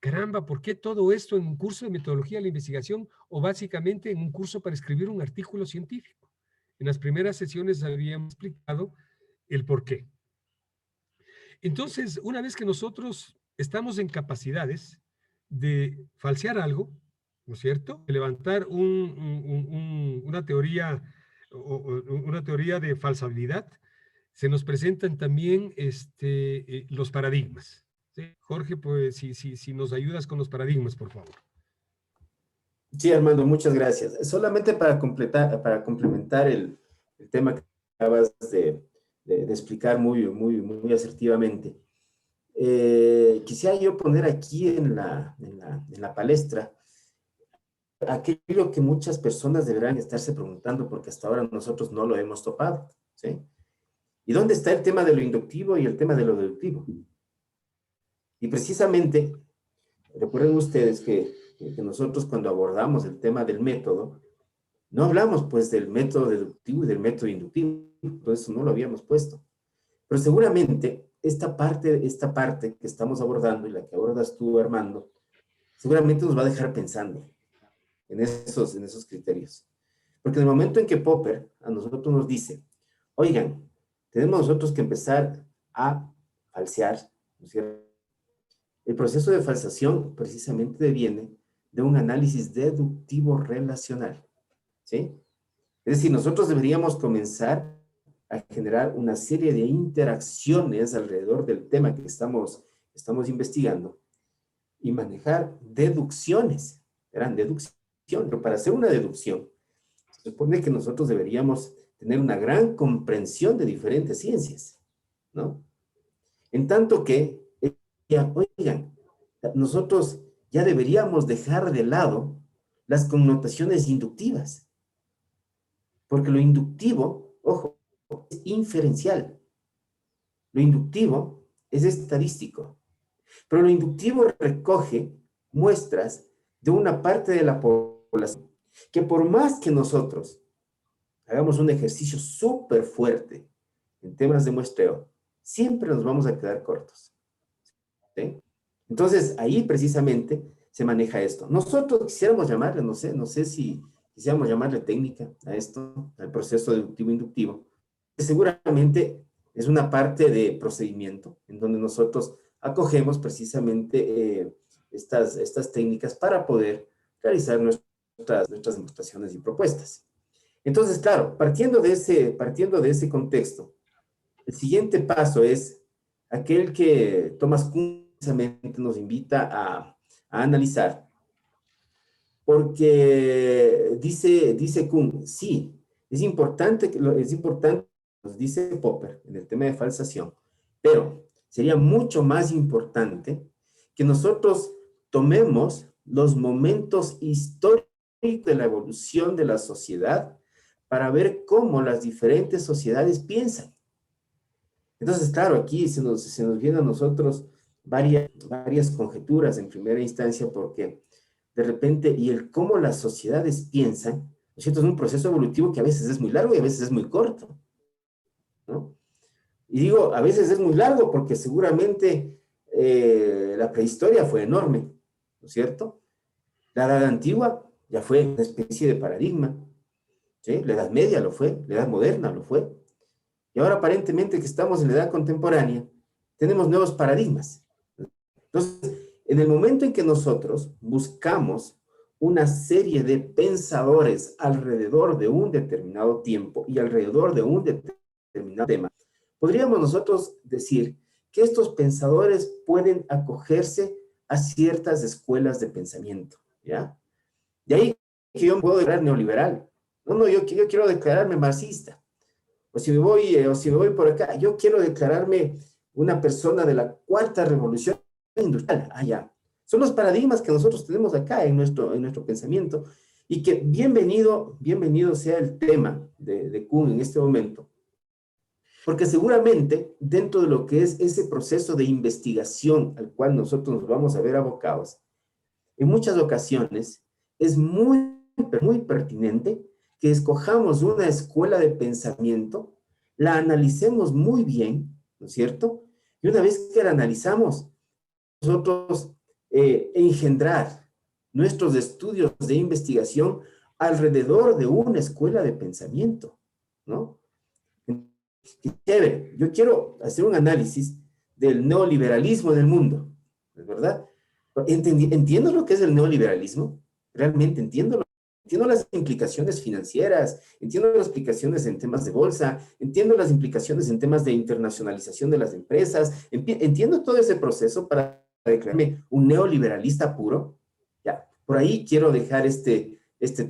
Speaker 2: caramba, ¿por qué todo esto en un curso de metodología de la investigación o básicamente en un curso para escribir un artículo científico? En las primeras sesiones habíamos explicado el por qué. Entonces, una vez que nosotros estamos en capacidades de falsear algo, ¿no es cierto? De levantar una teoría una teoría de falsabilidad, se nos presentan también los paradigmas. ¿Sí? Jorge, pues si nos ayudas con los paradigmas, por favor.
Speaker 3: Sí, Armando, muchas gracias. Solamente para complementar el tema que acabas de explicar muy asertivamente. Quisiera yo poner aquí en la palestra aquello que muchas personas deberán estarse preguntando porque hasta ahora nosotros no lo hemos topado, ¿sí? ¿Y dónde está el tema de lo inductivo y el tema de lo deductivo? Y precisamente, recuerden ustedes que nosotros cuando abordamos el tema del método, no hablamos pues del método deductivo y del método inductivo, todo eso no lo habíamos puesto. Pero seguramente esta parte que estamos abordando y la que abordas tú, Armando, seguramente nos va a dejar pensando en esos criterios. Porque en el momento en que Popper a nosotros nos dice, oigan, tenemos nosotros que empezar a falsear, ¿no es cierto? El proceso de falsación precisamente deviene de un análisis deductivo relacional, ¿sí? Es decir, nosotros deberíamos comenzar a generar una serie de interacciones alrededor del tema que estamos investigando y manejar deducciones, eran deducciones, pero para hacer una deducción, se supone que nosotros deberíamos tener una gran comprensión de diferentes ciencias, ¿no? En tanto que, oigan, nosotros ya deberíamos dejar de lado las connotaciones inductivas, porque lo inductivo, ojo, es inferencial. Lo inductivo es estadístico, pero lo inductivo recoge muestras de una parte de la población que por más que nosotros hagamos un ejercicio súper fuerte en temas de muestreo, siempre nos vamos a quedar cortos, ¿sí? Entonces, ahí precisamente se maneja esto. Nosotros quisiéramos llamarle, no sé si quisiéramos llamarle técnica a esto, al proceso deductivo-inductivo, que seguramente es una parte de procedimiento en donde nosotros acogemos precisamente estas técnicas para poder realizar nuestras demostraciones y propuestas. Entonces, claro, partiendo de ese contexto, el siguiente paso es aquel que Thomas Kuhn precisamente nos invita a analizar, porque dice Kuhn, sí, es importante, nos dice Popper en el tema de falsación, pero sería mucho más importante que nosotros tomemos los momentos históricos de la evolución de la sociedad para ver cómo las diferentes sociedades piensan. Entonces, claro, aquí se nos vienen a nosotros varias conjeturas en primera instancia, porque de repente, y el cómo las sociedades piensan, ¿no es cierto? Es un proceso evolutivo que a veces es muy largo y a veces es muy corto, ¿no? Y digo, a veces es muy largo porque seguramente la prehistoria fue enorme, ¿no es cierto? La Edad Antigua ya fue una especie de paradigma, ¿sí? La Edad Media lo fue, la Edad Moderna lo fue. Y ahora aparentemente que estamos en la Edad Contemporánea, tenemos nuevos paradigmas. Entonces, en el momento en que nosotros buscamos una serie de pensadores alrededor de un determinado tiempo y alrededor de un determinado tema, podríamos nosotros decir que estos pensadores pueden acogerse a ciertas escuelas de pensamiento, ¿ya? De ahí que yo me puedo declarar neoliberal. No, yo quiero declararme marxista. O si me voy por acá, yo quiero declararme una persona de la cuarta revolución industrial. Ah, ya. Son los paradigmas que nosotros tenemos acá en nuestro pensamiento y que bienvenido sea el tema de Kuhn en este momento. Porque seguramente dentro de lo que es ese proceso de investigación al cual nosotros nos vamos a ver abocados, en muchas ocasiones es muy pertinente que escojamos una escuela de pensamiento, la analicemos muy bien, ¿no es cierto? Y una vez que la analizamos, nosotros engendrar nuestros estudios de investigación alrededor de una escuela de pensamiento, ¿no? Qué chévere. Yo quiero hacer un análisis del neoliberalismo en el mundo, ¿es verdad? Entiendo lo que es el neoliberalismo, realmente entiendo las implicaciones financieras, entiendo las implicaciones en temas de bolsa, entiendo las implicaciones en temas de internacionalización de las empresas, entiendo todo ese proceso para declararme un neoliberalista puro. Ya, por ahí quiero dejar este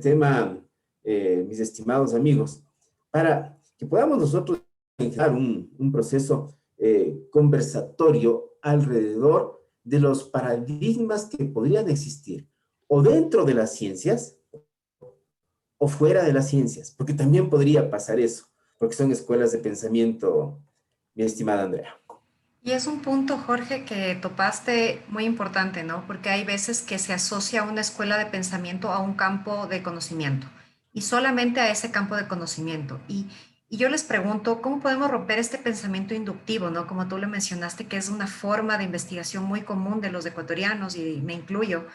Speaker 3: tema, mis estimados amigos, para que podamos nosotros iniciar un proceso conversatorio alrededor de los paradigmas que podrían existir o dentro de las ciencias o fuera de las ciencias, porque también podría pasar eso, porque son escuelas de pensamiento, mi estimada Andrea.
Speaker 4: Y es un punto, Jorge, que topaste muy importante, ¿no? Porque hay veces que se asocia una escuela de pensamiento a un campo de conocimiento y solamente a ese campo de conocimiento. Y yo les pregunto, ¿cómo podemos romper este pensamiento inductivo, ¿no? Como tú lo mencionaste, que es una forma de investigación muy común de los ecuatorianos y me incluyo.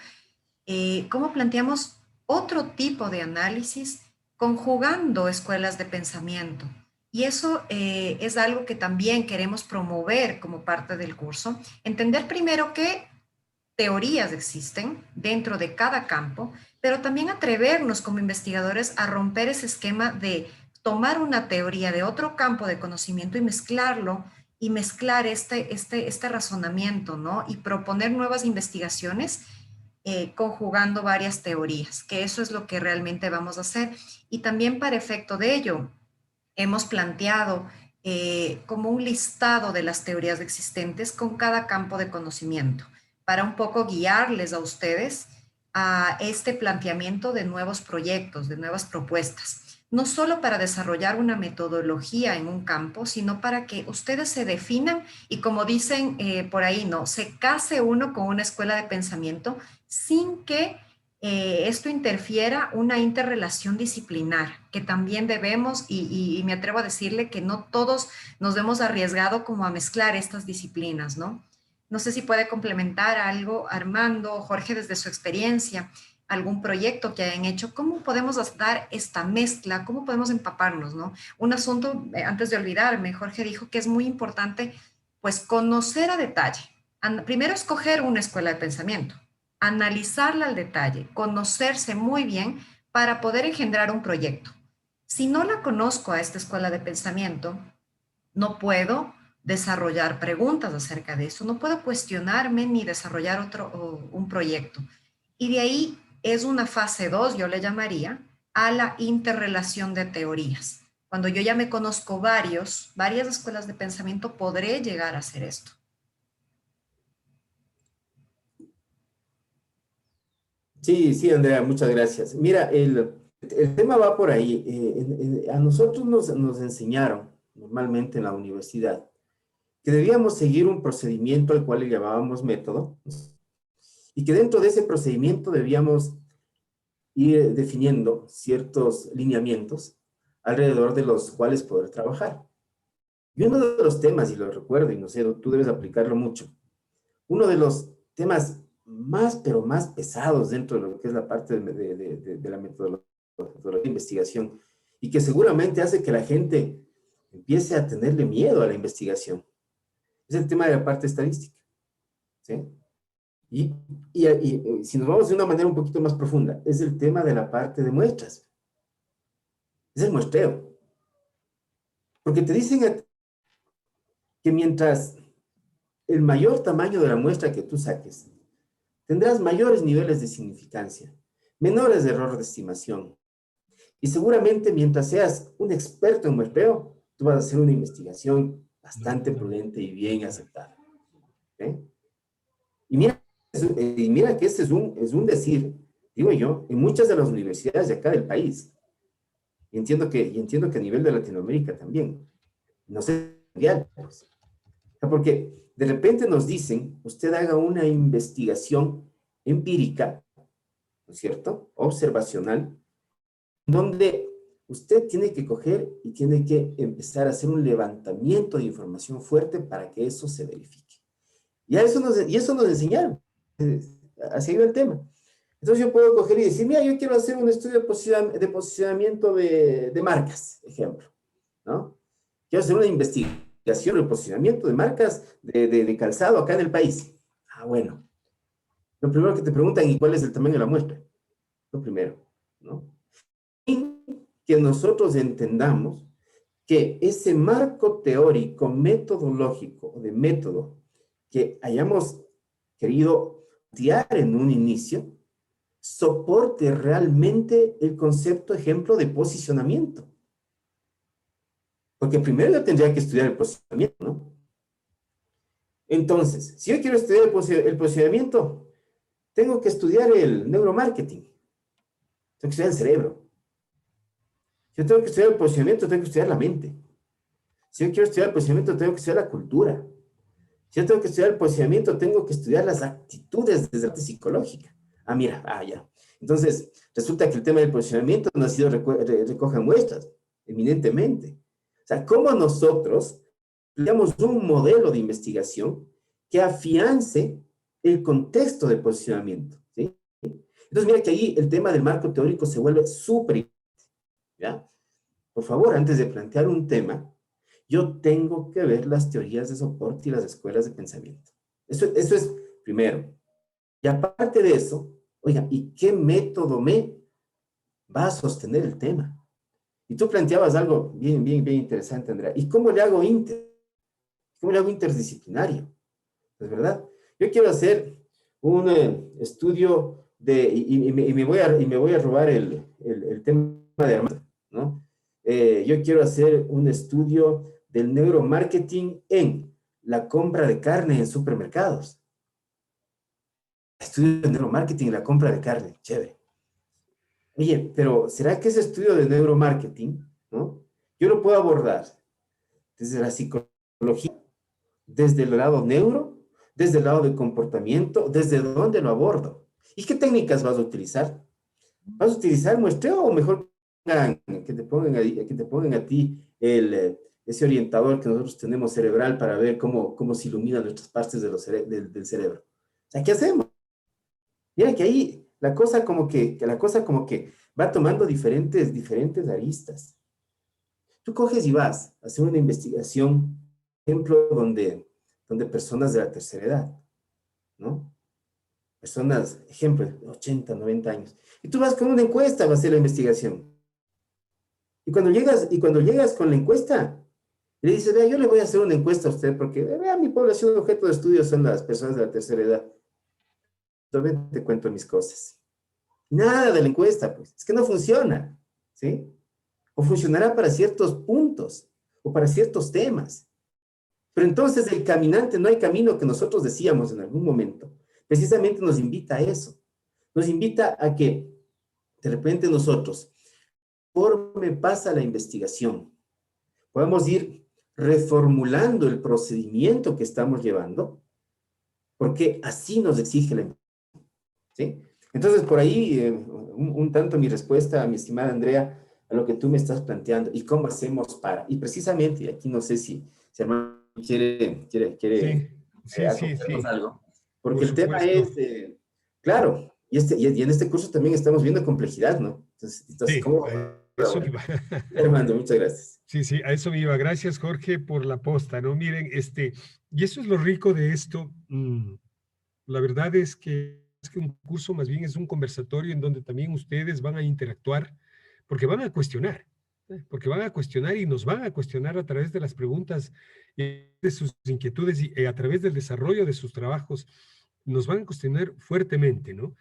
Speaker 4: ¿Cómo planteamos otro tipo de análisis conjugando escuelas de pensamiento? Y eso es algo que también queremos promover como parte del curso. Entender primero qué teorías existen dentro de cada campo, pero también atrevernos como investigadores a romper ese esquema de tomar una teoría de otro campo de conocimiento y mezclarlo y mezclar este razonamiento, ¿no? Y proponer nuevas investigaciones conjugando varias teorías, que eso es lo que realmente vamos a hacer. Y también para efecto de ello, hemos planteado como un listado de las teorías existentes con cada campo de conocimiento, para un poco guiarles a ustedes a este planteamiento de nuevos proyectos, de nuevas propuestas. No solo para desarrollar una metodología en un campo, sino para que ustedes se definan y como dicen por ahí, ¿no? Se case uno con una escuela de pensamiento sin que esto interfiera una interrelación disciplinar, que también debemos, y me atrevo a decirle que no todos nos hemos arriesgado como a mezclar estas disciplinas, ¿no? No sé si puede complementar algo, Armando o Jorge, desde su experiencia, algún proyecto que hayan hecho, ¿cómo podemos dar esta mezcla? ¿Cómo podemos empaparnos, no? Un asunto, antes de olvidarme, Jorge dijo que es muy importante, pues, conocer a detalle. Primero, escoger una escuela de pensamiento, analizarla al detalle, conocerse muy bien para poder engendrar un proyecto. Si no la conozco a esta escuela de pensamiento, no puedo desarrollar preguntas acerca de eso, no puedo cuestionarme ni desarrollar un proyecto. Y de ahí es una fase 2, yo le llamaría, a la interrelación de teorías. Cuando yo ya me conozco varias escuelas de pensamiento, podré llegar a hacer esto.
Speaker 3: Sí, Andrea, muchas gracias. Mira, el tema va por ahí. A nosotros nos enseñaron normalmente en la universidad que debíamos seguir un procedimiento al cual le llamábamos método. y que dentro de ese procedimiento debíamos ir definiendo ciertos lineamientos alrededor de los cuales poder trabajar. Y uno de los temas, y lo recuerdo, y no sé, tú debes aplicarlo mucho, uno de los temas más, pero más pesados dentro de lo que es la parte de la metodología de investigación, y que seguramente hace que la gente empiece a tenerle miedo a la investigación, es el tema de la parte estadística. ¿Sí? Y si nos vamos de una manera un poquito más profunda, es el tema de la parte de muestras. Es el muestreo. Porque te dicen que mientras el mayor tamaño de la muestra que tú saques, tendrás mayores niveles de significancia, menores de error de estimación. Y seguramente mientras seas un experto en muestreo, tú vas a hacer una investigación bastante prudente y bien aceptada. ¿Eh? Y mira que este es un decir, digo yo, en muchas de las universidades de acá del país. Y entiendo que a nivel de Latinoamérica también. No sé, mundial, pues. O sea, porque de repente nos dicen, usted haga una investigación empírica, ¿no es cierto? Observacional, donde usted tiene que coger y tiene que empezar a hacer un levantamiento de información fuerte para que eso se verifique. Y eso nos enseñaron. Así iba el tema. Entonces yo puedo coger y decir, mira, yo quiero hacer un estudio de posicionamiento de marcas, ejemplo, ¿no? Quiero hacer una investigación de posicionamiento de marcas de calzado acá en el país. Ah, bueno. Lo primero que te preguntan, ¿y cuál es el tamaño de la muestra? Lo primero, ¿no? Y que nosotros entendamos que ese marco teórico, metodológico, o de método, que hayamos querido plantear en un inicio, soporte realmente el concepto, ejemplo, de posicionamiento. Porque primero yo tendría que estudiar el posicionamiento, ¿no? Entonces, si yo quiero estudiar el posicionamiento, tengo que estudiar el neuromarketing. Tengo que estudiar el cerebro. Si yo tengo que estudiar el posicionamiento, tengo que estudiar la mente. Si yo quiero estudiar el posicionamiento, tengo que estudiar la cultura. Si yo tengo que estudiar el posicionamiento, tengo que estudiar las actitudes desde la parte psicológica. Ah, mira, ya. Entonces, resulta que el tema del posicionamiento no ha sido recoja muestras, eminentemente. O sea, ¿cómo nosotros creamos un modelo de investigación que afiance el contexto de posicionamiento? ¿Sí? Entonces, mira que ahí el tema del marco teórico se vuelve súper importante, ¿ya? Por favor, antes de plantear un tema, yo tengo que ver las teorías de soporte y las escuelas de pensamiento. Eso es primero. Y aparte de eso, oiga, ¿y qué método me va a sostener el tema? Y tú planteabas algo bien interesante, Andrea. ¿Y cómo le hago ¿Cómo le hago interdisciplinario? ¿Es verdad? Yo quiero hacer un estudio y me voy a robar el tema de Armando, ¿no? Yo quiero hacer un estudio del neuromarketing en la compra de carne en supermercados. Estudio de neuromarketing en la compra de carne, chévere. Oye, pero ¿será que ese estudio de neuromarketing, ¿no? Yo lo puedo abordar desde la psicología, desde el lado neuro, desde el lado de comportamiento, desde dónde lo abordo? ¿Y qué técnicas vas a utilizar? ¿Vas a utilizar muestreo o mejor que te pongan a ti ese orientador que nosotros tenemos cerebral para ver cómo se iluminan nuestras partes del cerebro? O sea, ¿qué hacemos? Mira que ahí la cosa como que va tomando diferentes aristas. Tú coges y vas a hacer una investigación, ejemplo, donde personas de la tercera edad, ¿no? Personas, ejemplo, de 80, 90 años. Y tú vas con una encuesta, vas a hacer la investigación. Y cuando llegas con la encuesta, le dices, vea, yo le voy a hacer una encuesta a usted porque, vea, mi población de objeto de estudio son las personas de la tercera edad. Entonces, te cuento mis cosas. Nada de la encuesta, pues. Es que no funciona, ¿sí? O funcionará para ciertos puntos o para ciertos temas. Pero entonces el caminante no hay camino que nosotros decíamos en algún momento. Precisamente nos invita a eso. Nos invita a que de repente nosotros, conforme pasa la investigación, podamos ir reformulando el procedimiento que estamos llevando, porque así nos exige la investigación. ¿sí? Entonces, por ahí, un tanto mi respuesta, mi estimada Andrea, a lo que tú me estás planteando, y cómo hacemos para, y precisamente, y aquí no sé si Armando quiere acotarnos
Speaker 2: Sí,
Speaker 3: algo,
Speaker 2: por
Speaker 3: porque el tema
Speaker 2: supuesto.
Speaker 3: es, claro, y en este curso también estamos viendo complejidad, ¿no? Entonces
Speaker 2: Sí,
Speaker 3: ¿cómo?
Speaker 2: a eso iba.
Speaker 3: Armando, muchas gracias.
Speaker 2: Sí, a eso me iba. Gracias, Jorge, por la posta, ¿no? Miren, y eso es lo rico de esto. La verdad es que un curso más bien es un conversatorio en donde también ustedes van a interactuar, porque van a cuestionar, porque van a cuestionar y nos van a cuestionar a través de las preguntas, de sus inquietudes y a través del desarrollo de sus trabajos, nos van a cuestionar fuertemente, ¿no?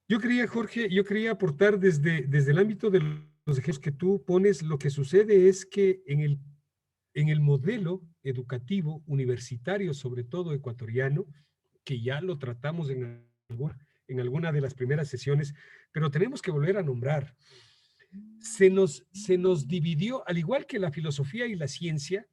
Speaker 2: Yo quería, Jorge, yo quería aportar desde el ámbito de los ejemplos que tú pones, lo que sucede es que en el modelo educativo universitario, sobre todo ecuatoriano, que ya lo tratamos en alguna de las primeras sesiones, pero tenemos que volver a nombrar. Se nos dividió, al igual que la filosofía y la ciencia,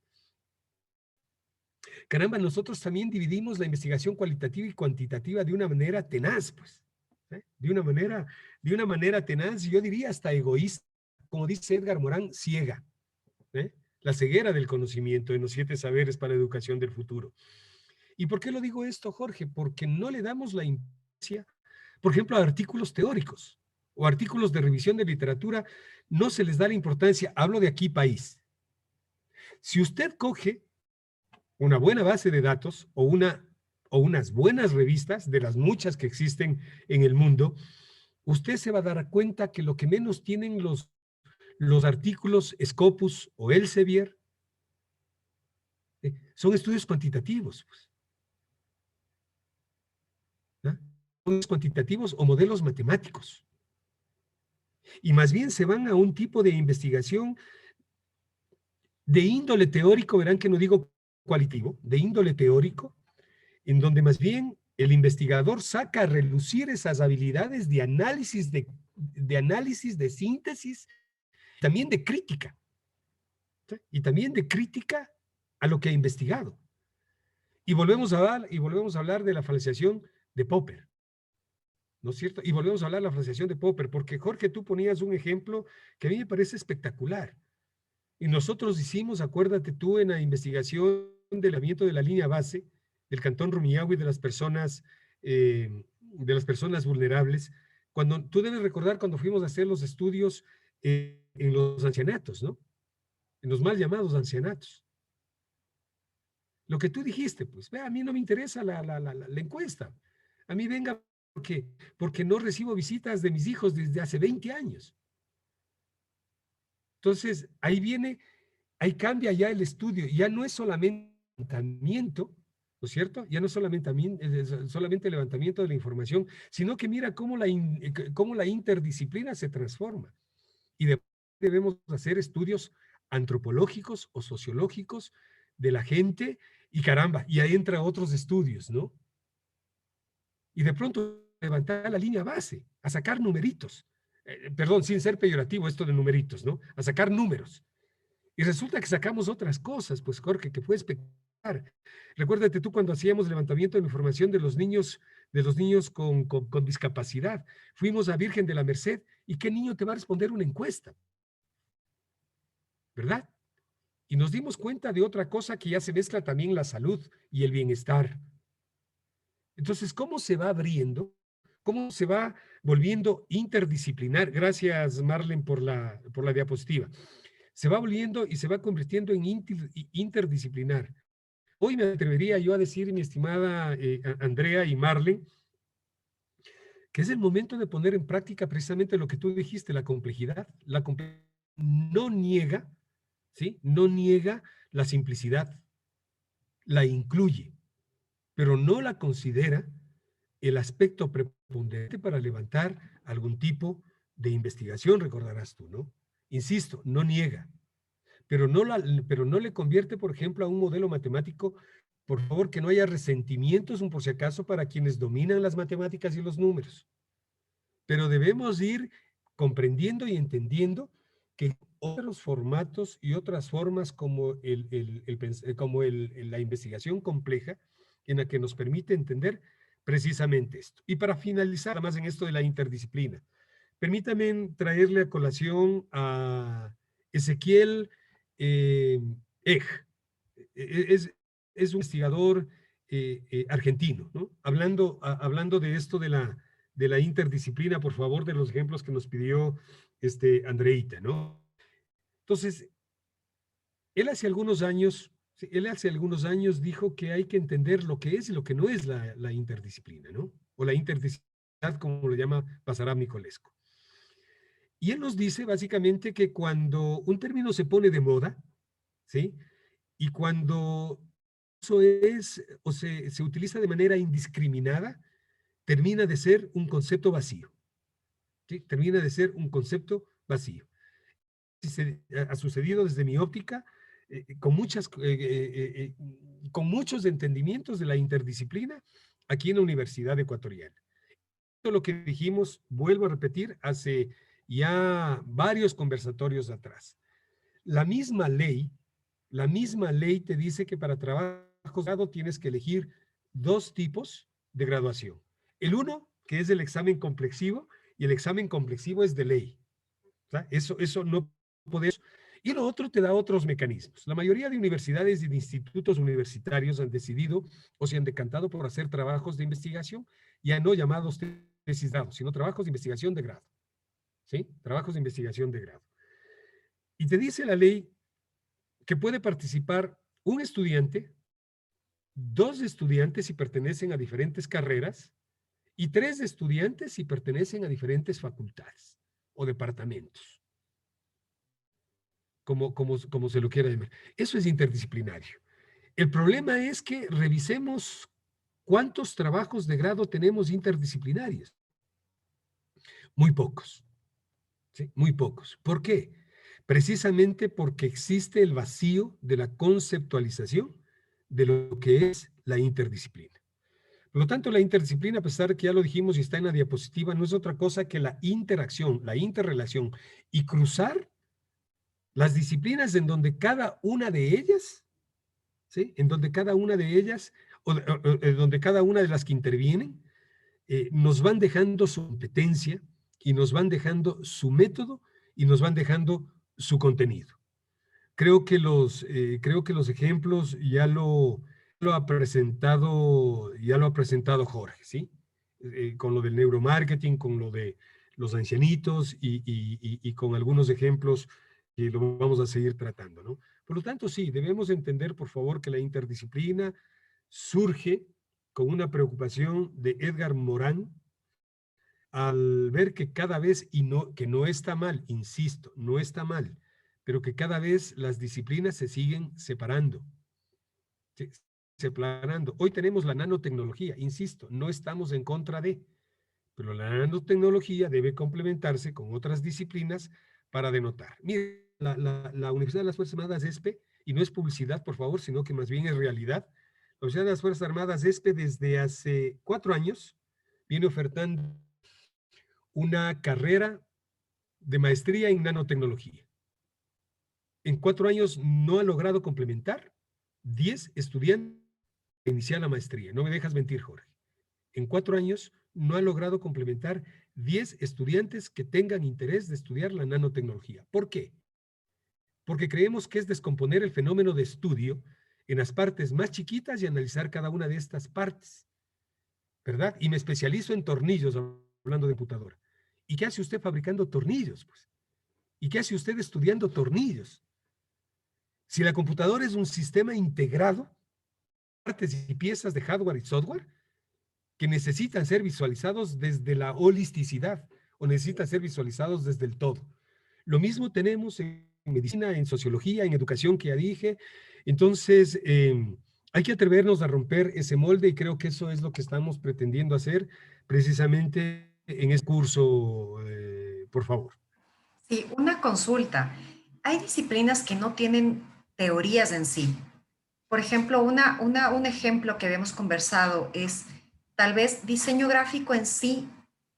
Speaker 2: caramba, nosotros también dividimos la investigación cualitativa y cuantitativa de una manera tenaz, pues, ¿eh? De una manera tenaz, yo diría hasta egoísta, como dice Edgar Morán, ciega, ¿eh? La ceguera del conocimiento en los 7 saberes para la educación del futuro. ¿Y por qué lo digo esto, Jorge? Porque no le damos la importancia, por ejemplo, a artículos teóricos o artículos de revisión de literatura, no se les da la importancia, hablo de aquí país. Si usted coge una buena base de datos o unas buenas revistas de las muchas que existen en el mundo, usted se va a dar cuenta que lo que menos tienen los artículos Scopus o Elsevier son estudios cuantitativos. Pues, ¿no? Son cuantitativos o modelos matemáticos. Y más bien se van a un tipo de investigación de índole teórico, verán que no digo cualitativo, de índole teórico, en donde más bien el investigador saca a relucir esas habilidades de análisis, de síntesis, también de crítica, ¿sí? Y también de crítica a lo que ha investigado. Y volvemos a hablar de la falseación de Popper, ¿no es cierto? Y volvemos a hablar de la falseación de Popper, porque Jorge, tú ponías un ejemplo que a mí me parece espectacular. Y nosotros hicimos, acuérdate tú, en la investigación del aislamiento de la línea base del Cantón Rumiñahui de las personas vulnerables, cuando tú debes recordar cuando fuimos a hacer los estudios en los ancianatos, ¿no? En los mal llamados ancianatos. Lo que tú dijiste, pues, a mí no me interesa la encuesta. A mí venga porque no recibo visitas de mis hijos desde hace 20 años. Entonces, ahí cambia ya el estudio, ya no es solamente levantamiento, ¿no es cierto? Ya no es solamente levantamiento de la información, sino que mira cómo la interdisciplina se transforma. Y debemos hacer estudios antropológicos o sociológicos de la gente, y caramba, y ahí entra otros estudios, ¿no? Y de pronto levantar la línea base, a sacar numeritos. Perdón, sin ser peyorativo esto de numeritos, ¿no? A sacar números. Y resulta que sacamos otras cosas, pues Jorge, que fue espectacular. Recuérdate tú cuando hacíamos levantamiento de información de los niños con discapacidad. Fuimos a Virgen de la Merced y ¿qué niño te va a responder una encuesta? ¿Verdad? Y nos dimos cuenta de otra cosa que ya se mezcla también la salud y el bienestar. Entonces, ¿cómo se va abriendo? ¿Cómo se va volviendo interdisciplinar? Gracias, Marlen, por la diapositiva. Se va volviendo y se va convirtiendo en interdisciplinar. Hoy me atrevería yo a decir, mi estimada Andrea y Marlen, que es el momento de poner en práctica precisamente lo que tú dijiste, la complejidad. La complejidad no niega, ¿sí? No niega la simplicidad, la incluye, pero no la considera el aspecto preponderante para levantar algún tipo de investigación, recordarás tú, ¿no? Insisto, no niega, pero no le convierte, por ejemplo, a un modelo matemático. Por favor, que no haya resentimientos, un por si acaso, para quienes dominan las matemáticas y los números. Pero debemos ir comprendiendo y entendiendo que otros formatos y otras formas como la investigación compleja, en la que nos permite entender precisamente esto. Y para finalizar, además en esto de la interdisciplina, permítame traerle a colación a Ezequiel Ej. Es un investigador argentino, ¿no? Hablando de esto de la interdisciplina, por favor, de los ejemplos que nos pidió Andreita, ¿no? Entonces, él hace algunos años dijo que hay que entender lo que es y lo que no es la interdisciplina, ¿no? O la interdisciplinaridad, como lo llama Basarab Nicolescu. Y él nos dice básicamente que cuando un término se pone de moda, ¿sí? Y cuando eso es o se utiliza de manera indiscriminada, termina de ser un concepto vacío. ¿Sí? Termina de ser un concepto vacío. Ha sucedido desde mi óptica con muchos entendimientos de la interdisciplina aquí en la Universidad Ecuatoriana. Esto es lo que dijimos, vuelvo a repetir, hace ya varios conversatorios atrás. La misma ley te dice que para trabajos de grado tienes que elegir 2 tipos de graduación. El uno, que es el examen complexivo, y el examen complexivo es de ley. ¿Tá? Eso no podemos. Y lo otro te da otros mecanismos. La mayoría de universidades y de institutos universitarios han decidido o se han decantado por hacer trabajos de investigación, ya no llamados tesis grado, sino trabajos de investigación de grado. ¿Sí? Trabajos de investigación de grado. Y te dice la ley que puede participar un estudiante, 2 estudiantes si pertenecen a diferentes carreras y 3 estudiantes si pertenecen a diferentes facultades o departamentos, como se lo quiera llamar. Eso es interdisciplinario. El problema es que revisemos cuántos trabajos de grado tenemos interdisciplinarios. Muy pocos. ¿Sí? Muy pocos. ¿Por qué? Precisamente porque existe el vacío de la conceptualización de lo que es la interdisciplina. Por lo tanto, la interdisciplina, a pesar de que ya lo dijimos y está en la diapositiva, no es otra cosa que la interacción, la interrelación y cruzar las disciplinas en donde cada una de ellas, ¿sí? En donde cada una de ellas, donde cada una de las que intervienen, nos van dejando su competencia y nos van dejando su método y nos van dejando su contenido. Creo que los ejemplos ya lo ha presentado Jorge, ¿sí? Con lo del neuromarketing, con lo de los ancianitos y con algunos ejemplos que lo vamos a seguir tratando, ¿no? Por lo tanto, sí, debemos entender, por favor, que la interdisciplina surge con una preocupación de Edgar Morán al ver que cada vez, que no está mal, insisto, no está mal, pero que cada vez las disciplinas se siguen separando. Hoy tenemos la nanotecnología, insisto, no estamos en contra de, pero la nanotecnología debe complementarse con otras disciplinas para denotar. Mire, la Universidad de las Fuerzas Armadas ESPE, y no es publicidad, por favor, sino que más bien es realidad, la Universidad de las Fuerzas Armadas ESPE desde hace 4 años viene ofertando una carrera de maestría en nanotecnología. En 4 años no ha logrado complementar 10 estudiantes para iniciar la maestría. No me dejas mentir, Jorge. En 4 años no ha logrado complementar 10 estudiantes que tengan interés de estudiar la nanotecnología. ¿Por qué? Porque creemos que es descomponer el fenómeno de estudio en las partes más chiquitas y analizar cada una de estas partes, ¿verdad? Y me especializo en tornillos, hablando de computadora. ¿Y qué hace usted fabricando tornillos, pues? ¿Y qué hace usted estudiando tornillos? Si la computadora es un sistema integrado, partes y piezas de hardware y software, que necesitan ser visualizados desde la holisticidad o necesitan ser visualizados desde el todo. Lo mismo tenemos en medicina, en sociología, en educación, que ya dije. Entonces, hay que atrevernos a romper ese molde y creo que eso es lo que estamos pretendiendo hacer precisamente en este curso, por favor.
Speaker 4: Sí, una consulta. Hay disciplinas que no tienen teorías en sí. Por ejemplo, un ejemplo que habíamos conversado es tal vez diseño gráfico en sí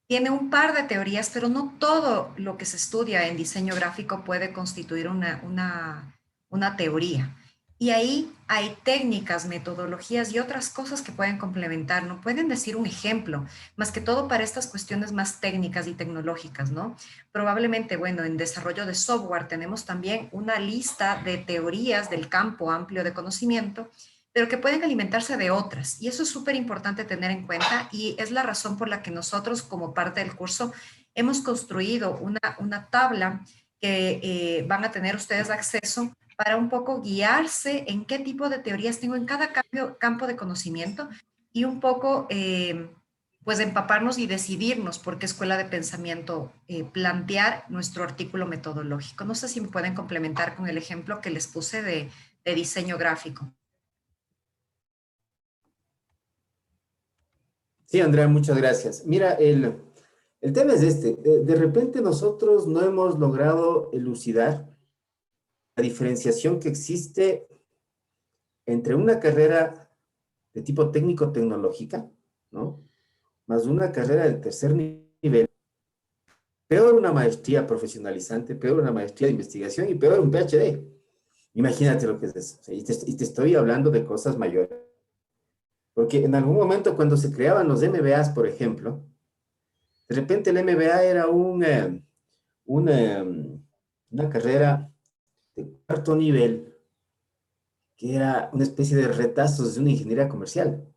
Speaker 4: tiene un par de teorías, pero no todo lo que se estudia en diseño gráfico puede constituir una teoría. Y ahí hay técnicas, metodologías y otras cosas que pueden complementar, ¿no? Pueden decir un ejemplo, más que todo para estas cuestiones más técnicas y tecnológicas, ¿no? Probablemente, bueno, en desarrollo de software tenemos también una lista de teorías del campo amplio de conocimiento, pero que pueden alimentarse de otras. Y eso es súper importante tener en cuenta y es la razón por la que nosotros, como parte del curso, hemos construido una tabla que van a tener ustedes acceso para un poco guiarse en qué tipo de teorías tengo en cada campo de conocimiento y un poco, pues, empaparnos y decidirnos por qué escuela de pensamiento plantear nuestro artículo metodológico. No sé si me pueden complementar con el ejemplo que les puse de diseño gráfico.
Speaker 3: Sí, Andrea, muchas gracias. Mira, el tema es este. De repente nosotros no hemos logrado elucidar la diferenciación que existe entre una carrera de tipo técnico-tecnológica, ¿no? Más una carrera del tercer nivel, peor una maestría profesionalizante, peor una maestría de investigación y peor un PhD. Imagínate lo que es eso. O sea, y te estoy hablando de cosas mayores. Porque en algún momento cuando se creaban los MBAs, por ejemplo, de repente el MBA era una carrera de cuarto nivel que era una especie de retazos de una ingeniería comercial.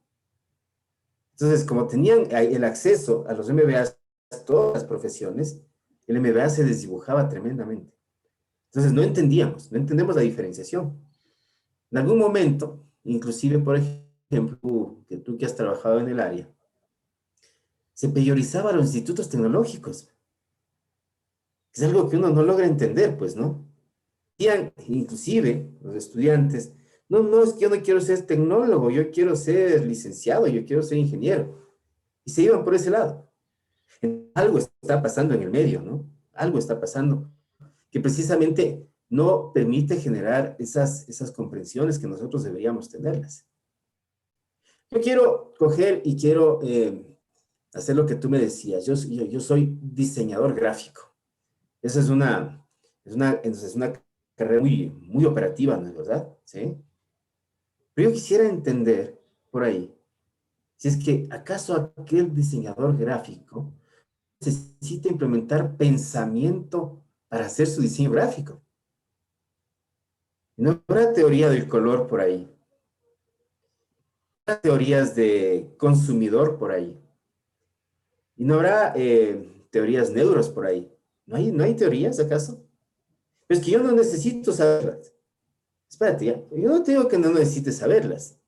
Speaker 3: Entonces, como tenían el acceso a los MBAs, todas las profesiones, el MBA se desdibujaba tremendamente. Entonces, no entendemos la diferenciación. En algún momento, inclusive, por ejemplo, tú que has trabajado en el área, se priorizaba a los institutos tecnológicos. Es algo que uno no logra entender, pues, ¿no? Decían, inclusive, los estudiantes, no, no, es que yo no quiero ser tecnólogo, yo quiero ser licenciado, yo quiero ser ingeniero. Y se iban por ese lado. Algo está pasando en el medio, ¿no? Algo está pasando que precisamente no permite generar esas comprensiones que nosotros deberíamos tenerlas. Yo quiero coger y quiero hacer lo que tú me decías. Yo soy diseñador gráfico. Esa es una carrera muy, muy operativa, ¿no es verdad? ¿Sí? Pero yo quisiera entender por ahí, si es que acaso aquel diseñador gráfico necesita implementar pensamiento para hacer su diseño gráfico. No habrá teoría del color por ahí. No habrá teorías de consumidor por ahí. Y no habrá teorías neuros por ahí. No hay teorías acaso? Pero es que yo no necesito saberlas. Espérate, ya. Yo no te digo que no necesites saberlas.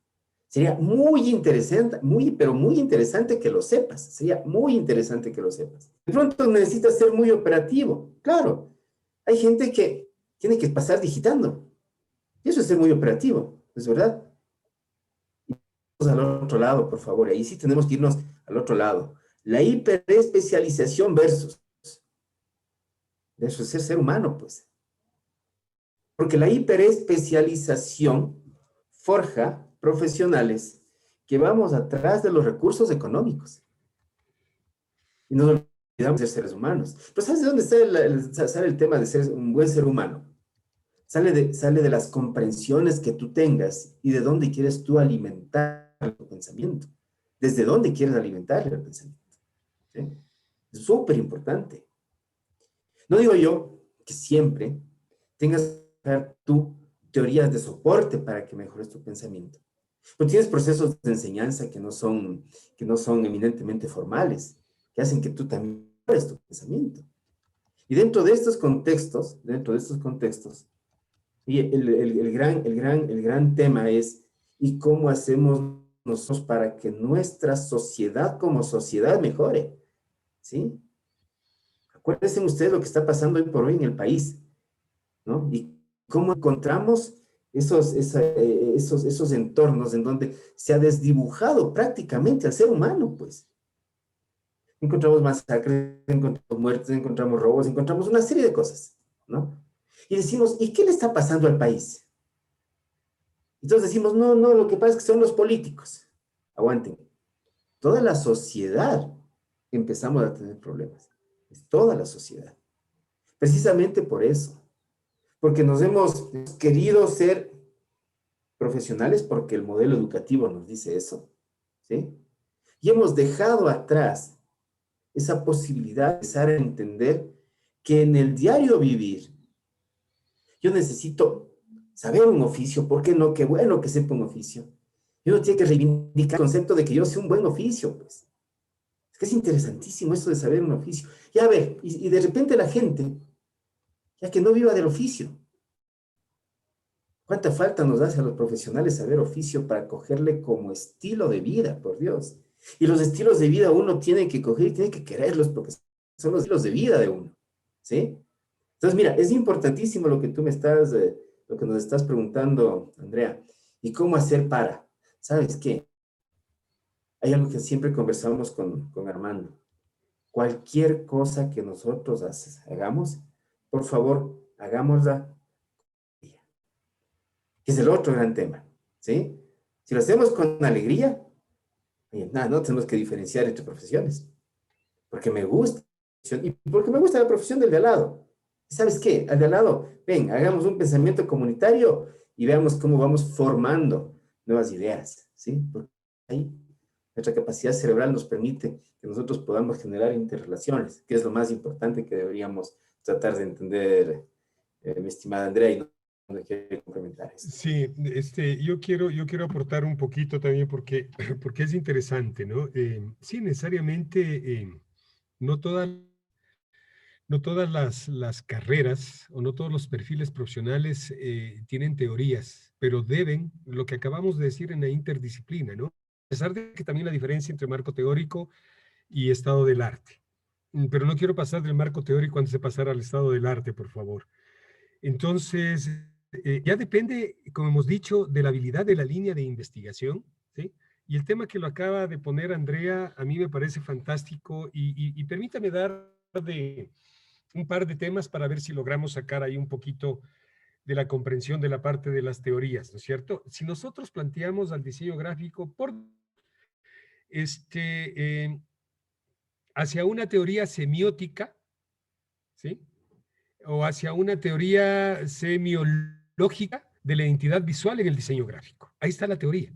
Speaker 3: Sería muy interesante, pero muy interesante que lo sepas. Sería muy interesante que lo sepas. De pronto necesitas ser muy operativo. Claro, hay gente que tiene que pasar digitando. Y eso es ser muy operativo, ¿es verdad? Y vamos al otro lado, por favor. Ahí sí tenemos que irnos al otro lado. La hiperespecialización versus. Eso es ser humano, pues. Porque la hiperespecialización forja profesionales que vamos atrás de los recursos económicos. Y nos olvidamos de ser seres humanos. Pero ¿sabes de dónde sale el tema de ser un buen ser humano? Sale de las comprensiones que tú tengas y de dónde quieres tú alimentar tu pensamiento. Desde dónde quieres alimentar el pensamiento. ¿Sí? Es súper importante. No digo yo que siempre tengas que dar tú teorías de soporte para que mejores tu pensamiento. Pero tienes procesos de enseñanza que no son eminentemente formales, que hacen que tú también mejores tu pensamiento. Y dentro de estos contextos, y el gran tema es, ¿y cómo hacemos nosotros para que nuestra sociedad como sociedad mejore? ¿Sí? Acuérdense ustedes lo que está pasando hoy por hoy en el país, ¿no? Y cómo encontramos esos entornos en donde se ha desdibujado prácticamente al ser humano, pues. Encontramos masacres, encontramos muertes, encontramos robos, encontramos una serie de cosas, ¿no? Y decimos, ¿y qué le está pasando al país? Entonces decimos, no, no, lo que pasa es que son los políticos. Aguanten. Toda la sociedad empezamos a tener problemas. Es toda la sociedad. Precisamente por eso. Porque nos hemos querido ser profesionales porque el modelo educativo nos dice eso, ¿sí? Y hemos dejado atrás esa posibilidad de empezar a entender que en el diario vivir yo necesito saber un oficio. ¿Por qué no? Qué bueno que sepa un oficio. Y uno tiene que reivindicar el concepto de que yo sé un buen oficio, pues. Es que es interesantísimo esto de saber un oficio. Ya a ver, y de repente la gente, ya que no viva del oficio, ¿cuánta falta nos hace a los profesionales saber oficio para cogerle como estilo de vida, por Dios? Y los estilos de vida uno tiene que coger y tiene que quererlos porque son los estilos de vida de uno, ¿sí? Entonces, mira, es importantísimo lo que tú me estás, lo que nos estás preguntando, Andrea. ¿Y cómo hacer para? ¿Sabes qué? Hay algo que siempre conversamos con Armando. Cualquier cosa que nosotros hagamos, por favor, hagámosla, que es el otro gran tema, ¿sí? Si lo hacemos con alegría, nada, no tenemos que diferenciar entre profesiones, porque me gusta, y porque me gusta la profesión del de al lado. ¿Sabes qué? Al de al lado, ven, hagamos un pensamiento comunitario y veamos cómo vamos formando nuevas ideas, ¿sí? Porque ahí nuestra capacidad cerebral nos permite que nosotros podamos generar interrelaciones, que es lo más importante que deberíamos tratar de entender, mi estimada Andrea, y no quiero complementar esto.
Speaker 2: Sí, yo quiero aportar un poquito también porque, porque es interesante, ¿no? Sí, necesariamente no todas, no todas las carreras o no todos los perfiles profesionales tienen teorías, pero deben, lo que acabamos de decir en la interdisciplina, ¿no? A pesar de que también la diferencia entre marco teórico y estado del arte. Pero no quiero pasar del marco teórico antes de pasar al estado del arte, por favor. Entonces, ya depende, como hemos dicho, de la habilidad de la línea de investigación, ¿sí? Y el tema que lo acaba de poner Andrea, a mí me parece fantástico y permítame dar un par de temas para ver si logramos sacar ahí un poquito de la comprensión de la parte de las teorías, ¿no es cierto? Si nosotros planteamos al diseño gráfico hacia una teoría semiótica, ¿sí? O hacia una teoría semiológica de la identidad visual en el diseño gráfico. Ahí está la teoría.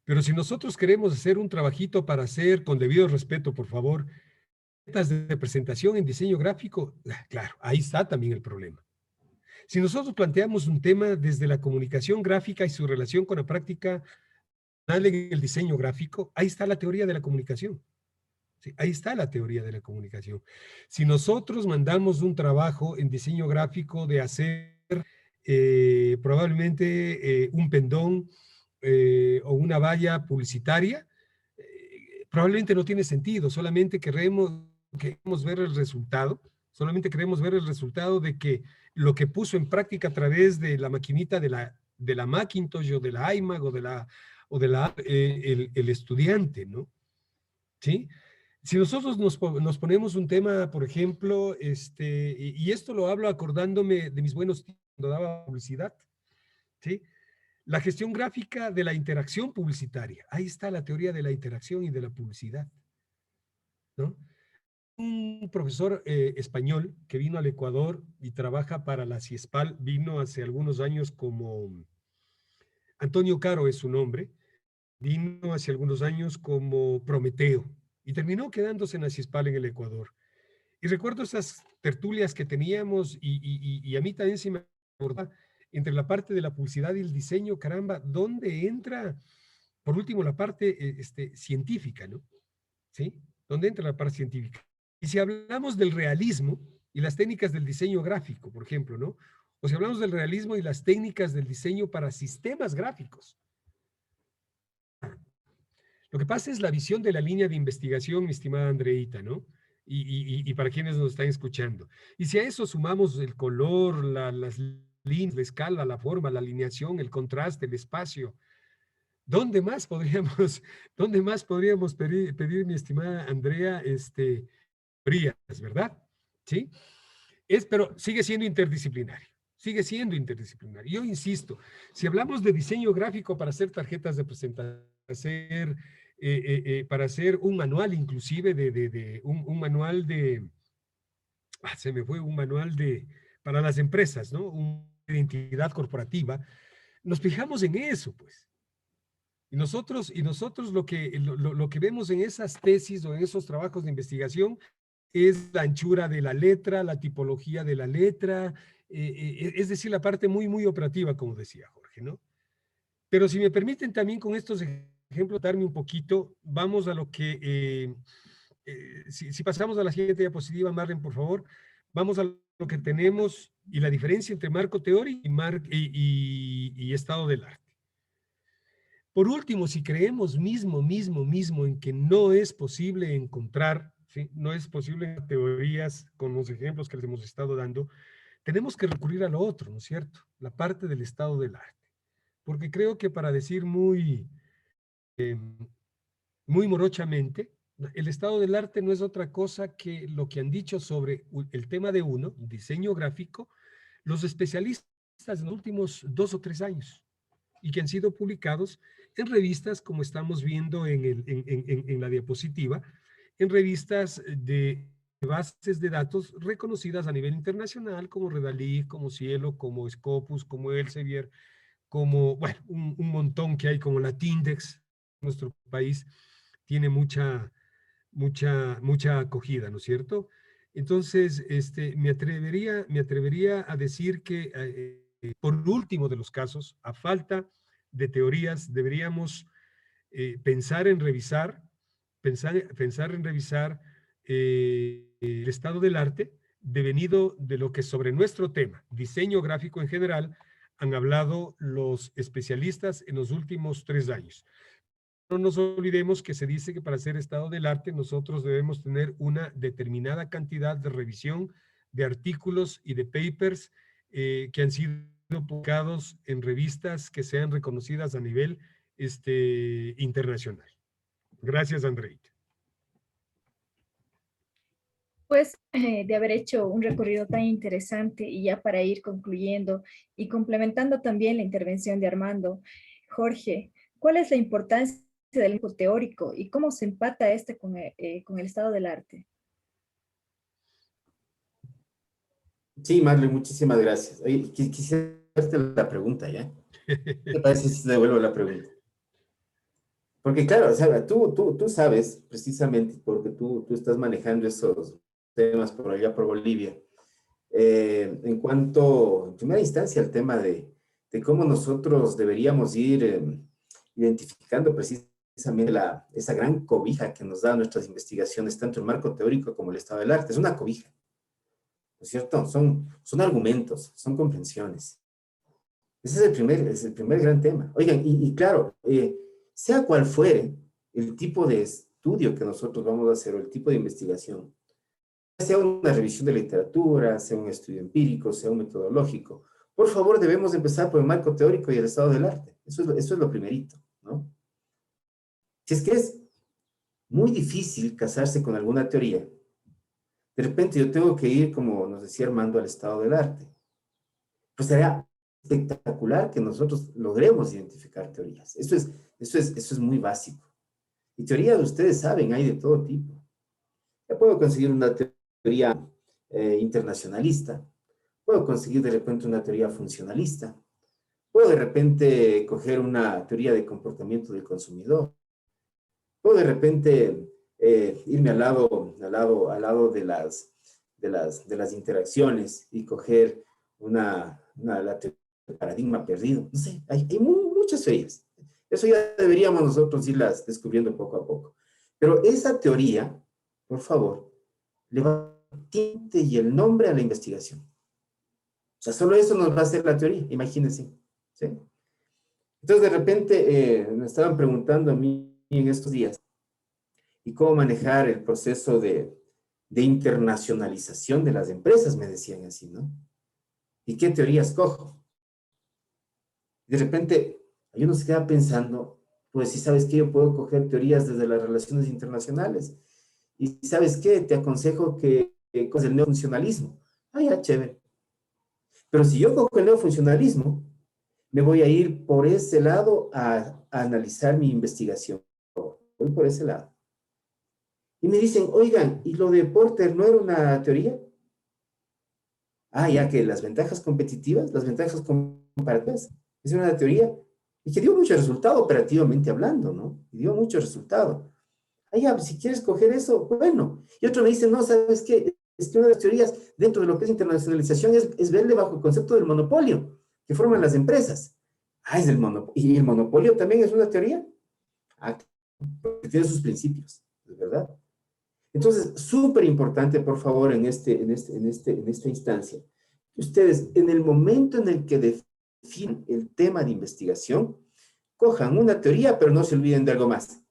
Speaker 2: Pero si nosotros queremos hacer un trabajito para hacer, con debido respeto, por favor, metas de presentación en diseño gráfico, claro, ahí está también el problema. Si nosotros planteamos un tema desde la comunicación gráfica y su relación con la práctica en el diseño gráfico, ahí está la teoría de la comunicación. Sí, ahí está la teoría de la comunicación. Si nosotros mandamos un trabajo en diseño gráfico de hacer probablemente un pendón o una valla publicitaria, probablemente no tiene sentido, solamente queremos ver el resultado, solamente queremos ver el resultado de que lo que puso en práctica a través de la maquinita de la Macintosh o de la iMac o de la el estudiante, ¿no? ¿Sí? Si nosotros nos ponemos un tema, por ejemplo, y esto lo hablo acordándome de mis buenos tiempos cuando daba publicidad, ¿sí? La gestión gráfica de la interacción publicitaria. Ahí está la teoría de la interacción y de la publicidad, ¿no? Un profesor español que vino al Ecuador y trabaja para la CIESPAL, vino hace algunos años como Antonio Caro es su nombre, vino hace algunos años como Prometeo y terminó quedándose en la CIESPAL en el Ecuador. Y recuerdo esas tertulias que teníamos y a mí también se me acordaba entre la parte de la publicidad y el diseño, caramba, ¿dónde entra, por último, la parte científica, ¿no? ¿Sí? ¿Dónde entra la parte científica? Y si hablamos del realismo y las técnicas del diseño gráfico, por ejemplo, ¿no? O si hablamos del realismo y las técnicas del diseño para sistemas gráficos. Lo que pasa es la visión de la línea de investigación, mi estimada Andreita, ¿no? Y para quienes nos están escuchando. Y si a eso sumamos el color, las líneas, la escala, la forma, la alineación, el contraste, el espacio, ¿dónde más podríamos, pedir, mi estimada Andrea, Brías, ¿verdad? ¿Sí? Pero sigue siendo interdisciplinario. Sigue siendo interdisciplinario. Yo insisto, si hablamos de diseño gráfico para hacer tarjetas de presentación, para hacer un manual inclusive un manual se me fue un manual para las empresas, ¿no? Una identidad corporativa. nos fijamos en eso, pues. Y nosotros lo que vemos en esas tesis o en esos trabajos de investigación es la anchura de la letra, la tipología de la letra, es decir, la parte muy, muy operativa, como decía Jorge, ¿no? Pero si me permiten también con estos ejemplos darme un poquito, vamos a lo que, si pasamos a la siguiente diapositiva, Marlen, por favor, vamos a lo que tenemos y la diferencia entre marco teórico y estado del arte. Por último, si creemos mismo en que no es posible encontrar, ¿sí? No es posible teorías con los ejemplos que les hemos estado dando, tenemos que recurrir a lo otro, ¿no es cierto? La parte del estado del arte. Porque creo que para decir muy morochamente, el estado del arte no es otra cosa que lo que han dicho sobre el tema de uno, diseño gráfico, los especialistas en los últimos 2 o 3 años y que han sido publicados en revistas, como estamos viendo en la diapositiva, en revistas de bases de datos reconocidas a nivel internacional, como Redalí, como Cielo, como Scopus, como Elsevier, como, bueno, un montón que hay, como la Tindex. Nuestro país tiene mucha acogida, ¿no es cierto? Entonces, me atrevería a decir que, por último de los casos, a falta de teorías, deberíamos pensar en revisar el estado del arte devenido de lo que sobre nuestro tema, diseño gráfico en general, han hablado los especialistas en los últimos 3 años. No nos olvidemos que se dice que para hacer estado del arte nosotros debemos tener una determinada cantidad de revisión de artículos y de papers que han sido publicados en revistas que sean reconocidas a nivel internacional. Gracias, Andreita.
Speaker 1: Pues de haber hecho un recorrido tan interesante y ya para ir concluyendo y complementando también la intervención de Armando, Jorge, ¿cuál es la importancia del lenguaje teórico y cómo se empata con el estado del arte?
Speaker 3: Sí, Marlene, muchísimas gracias. Oye, quisiera hacerte la pregunta, ¿ya? ¿Qué parece si te devuelvo la pregunta? Porque claro, o sea, tú sabes, precisamente porque tú estás manejando esos temas por allá por Bolivia, en cuanto, en primera instancia, al tema de cómo nosotros deberíamos ir identificando precisamente esa gran cobija que nos da nuestras investigaciones, tanto el marco teórico como el estado del arte. Es una cobija, ¿no es cierto? Son argumentos, son comprensiones. Ese es el primer gran tema. Oigan, y claro, sea cual fuere el tipo de estudio que nosotros vamos a hacer o el tipo de investigación, sea una revisión de literatura, sea un estudio empírico, sea un metodológico, por favor debemos empezar por el marco teórico y el estado del arte. Eso es lo primerito, ¿no? Si es que es muy difícil casarse con alguna teoría, de repente yo tengo que ir, como nos decía Armando, al estado del arte. Pues sería espectacular que nosotros logremos identificar teorías. Eso es muy básico. Y teorías, ustedes saben, hay de todo tipo. Ya puedo conseguir una teoría internacionalista, puedo conseguir de repente una teoría funcionalista, puedo de repente coger una teoría de comportamiento del consumidor, puedo de repente irme al lado de las interacciones y coger la teoría del paradigma perdido. No sé, hay muchas teorías. Eso ya deberíamos nosotros irlas descubriendo poco a poco. Pero esa teoría, por favor, le va el tinte y el nombre a la investigación. O sea, solo eso nos va a hacer la teoría, imagínense. ¿Sí? Entonces, de repente, me estaban preguntando a mí en estos días, ¿y cómo manejar el proceso de internacionalización de las empresas? Me decían así, ¿no? ¿Y qué teorías cojo? De repente, uno se queda pensando, pues si sabes que yo puedo coger teorías desde las relaciones internacionales. Y ¿sabes qué? Te aconsejo que con el neofuncionalismo. Ah, ya, chévere. Pero si yo cojo el neofuncionalismo, me voy a ir por ese lado a analizar mi investigación. Voy por ese lado. Y me dicen, oigan, ¿y lo de Porter no era una teoría? Ah, ya que las ventajas competitivas, las ventajas comparativas, Es una teoría y que dio mucho resultado operativamente hablando, ¿no? Y dio mucho resultado. Ah, ya, si quieres coger eso, bueno. Y otro me dice, no, ¿sabes qué? Es que una de las teorías dentro de lo que es internacionalización es verle bajo el concepto del monopolio que forman las empresas. Ah, es del monopolio. ¿Y el monopolio también es una teoría? Ah, porque tiene sus principios, ¿es verdad? Entonces, súper importante, por favor, en esta instancia, que ustedes, en el momento en el que definen el tema de investigación, cojan una teoría, pero no se olviden de algo más.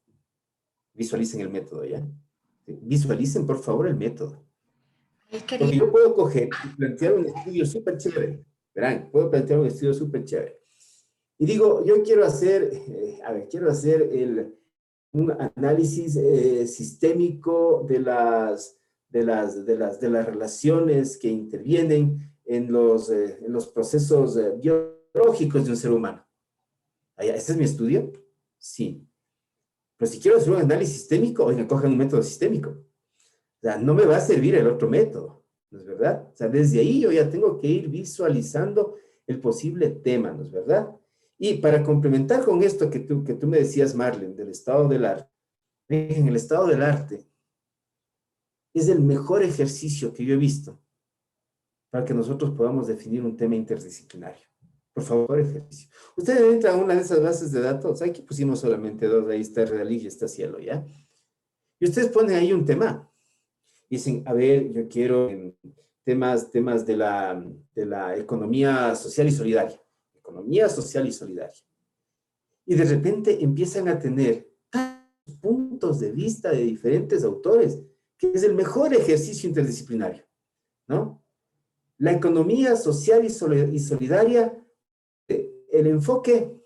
Speaker 3: Visualicen el método, ¿ya? Visualicen, por favor, el método. Porque yo puedo coger y plantear un estudio súper chévere. Verán, puedo plantear un estudio súper chévere. Y digo, yo quiero hacer, un análisis sistémico de las relaciones que intervienen en los procesos biológicos de un ser humano. ¿Este es mi estudio? Sí. Pero si quiero hacer un análisis sistémico, oiga, cojan un método sistémico. O sea, no me va a servir el otro método, ¿no es verdad? O sea, desde ahí yo ya tengo que ir visualizando el posible tema, ¿no es verdad? Y para complementar con esto que tú me decías, Marlene, del estado del arte, en el estado del arte es el mejor ejercicio que yo he visto para que nosotros podamos definir un tema interdisciplinario. Por favor, ejercicio. Ustedes entran a una de esas bases de datos, aquí pusimos solamente dos, ahí está Realig y está Cielo, ¿ya? Y ustedes ponen ahí un tema. Dicen, a ver, yo quiero temas de la economía social y solidaria. Economía social y solidaria. Y de repente empiezan a tener puntos de vista de diferentes autores, que es el mejor ejercicio interdisciplinario, ¿no? La economía social y solidaria, el enfoque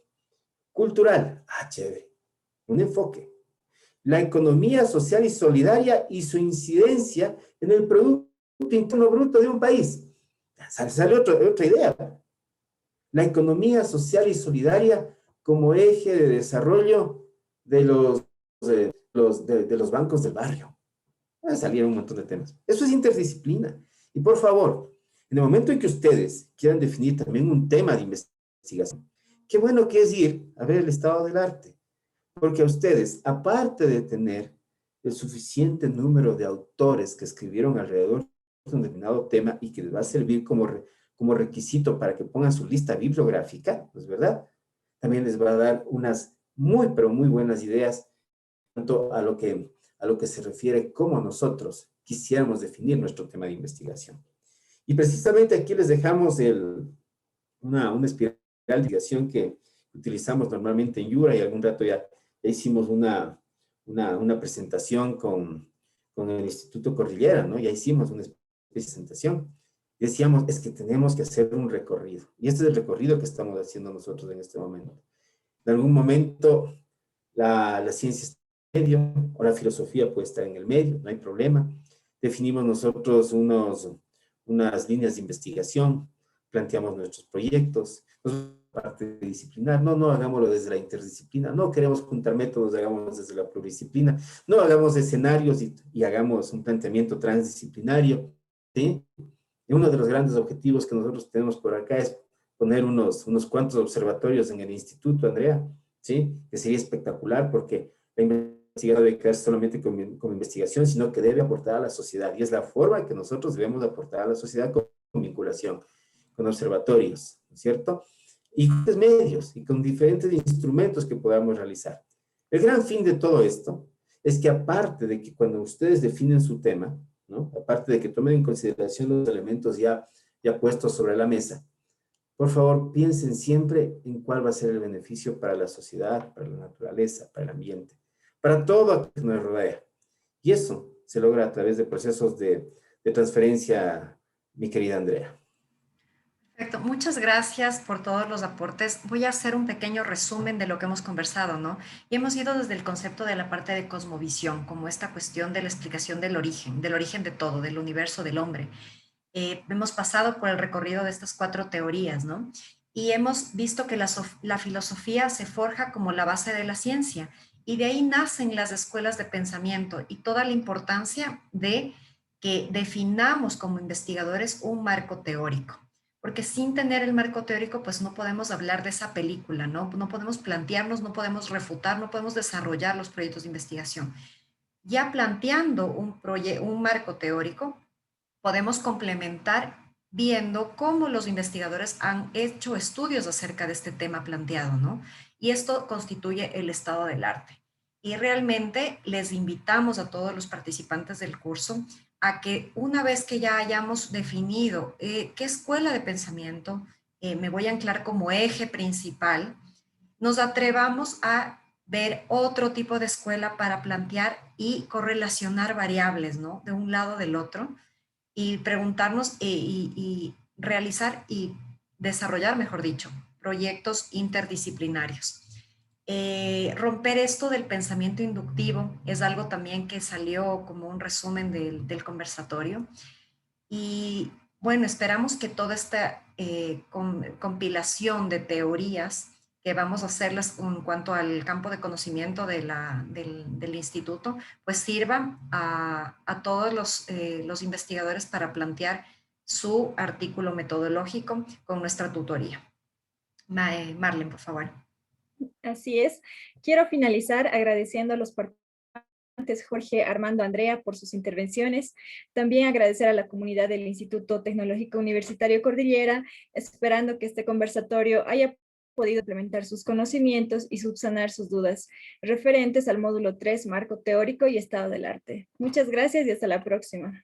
Speaker 3: cultural, chévere, un enfoque. La economía social y solidaria y su incidencia en el Producto Interno Bruto de un país. Sale otra idea. La economía social y solidaria como eje de desarrollo de los bancos del barrio. Salieron un montón de temas. Eso es interdisciplina. Y por favor, en el momento en que ustedes quieran definir también un tema de investigación, qué bueno que es ir a ver el estado del arte. Porque a ustedes, aparte de tener el suficiente número de autores que escribieron alrededor de un determinado tema y que les va a servir como requisito para que pongan su lista bibliográfica, ¿no es verdad? También les va a dar unas muy, pero muy buenas ideas tanto a lo que se refiere cómo nosotros quisiéramos definir nuestro tema de investigación. Y precisamente aquí les dejamos una espiral de investigación que utilizamos normalmente en Yura y algún rato ya hicimos una presentación con el Instituto Cordillera, ¿no? Ya hicimos una presentación. Decíamos, es que tenemos que hacer un recorrido. Y este es el recorrido que estamos haciendo nosotros en este momento. En algún momento la ciencia está en el medio, o la filosofía puede estar en el medio, no hay problema. Definimos nosotros unas líneas de investigación, planteamos nuestros proyectos, parte disciplinar, no hagámoslo desde la interdisciplina, no queremos juntar métodos, hagámoslo desde la pluridisciplina, no hagamos escenarios y hagamos un planteamiento transdisciplinario, ¿sí? Y uno de los grandes objetivos que nosotros tenemos por acá es poner unos cuantos observatorios en el instituto, Andrea, ¿sí? Que sería espectacular porque la investigación debe quedar solamente como investigación, sino que debe aportar a la sociedad, y es la forma que nosotros debemos aportar a la sociedad con vinculación, con observatorios, ¿no es cierto? Y con medios y con diferentes instrumentos que podamos realizar. El gran fin de todo esto es que aparte de que cuando ustedes definen su tema, ¿no? Aparte de que tomen en consideración los elementos ya puestos sobre la mesa, por favor piensen siempre en cuál va a ser el beneficio para la sociedad, para la naturaleza, para el ambiente, para todo lo que nos rodea. Y eso se logra a través de procesos de transferencia, mi querida Andrea.
Speaker 4: Perfecto, muchas gracias por todos los aportes. Voy a hacer un pequeño resumen de lo que hemos conversado, ¿no? Y hemos ido desde el concepto de la parte de cosmovisión, como esta cuestión de la explicación del origen de todo, del universo, del hombre. Hemos pasado por el recorrido de estas 4 teorías, ¿no? Y hemos visto que la filosofía se forja como la base de la ciencia y de ahí nacen las escuelas de pensamiento y toda la importancia de que definamos como investigadores un marco teórico. porque sin tener el marco teórico, pues no podemos hablar de esa película, ¿no? No podemos plantearnos, no podemos refutar, no podemos desarrollar los proyectos de investigación. Ya planteando un marco teórico, podemos complementar viendo cómo los investigadores han hecho estudios acerca de este tema planteado, ¿no? Y esto constituye el estado del arte. Y realmente les invitamos a todos los participantes del curso a que una vez que ya hayamos definido qué escuela de pensamiento me voy a anclar como eje principal, nos atrevamos a ver otro tipo de escuela para plantear y correlacionar variables, ¿no? De un lado del otro, y preguntarnos y realizar y desarrollar, mejor dicho, proyectos interdisciplinarios. Romper esto del pensamiento inductivo es algo también que salió como un resumen del conversatorio. Y bueno, esperamos que toda esta compilación de teorías que vamos a hacerlas en cuanto al campo de conocimiento del instituto, pues sirva a todos los investigadores para plantear su artículo metodológico con nuestra tutoría. Marlene, por favor.
Speaker 1: Así es. Quiero finalizar agradeciendo a los participantes Jorge, Armando, Andrea por sus intervenciones. También agradecer a la comunidad del Instituto Tecnológico Universitario Cordillera, esperando que este conversatorio haya podido implementar sus conocimientos y subsanar sus dudas referentes al módulo 3, marco teórico y estado del arte. Muchas gracias y hasta la próxima.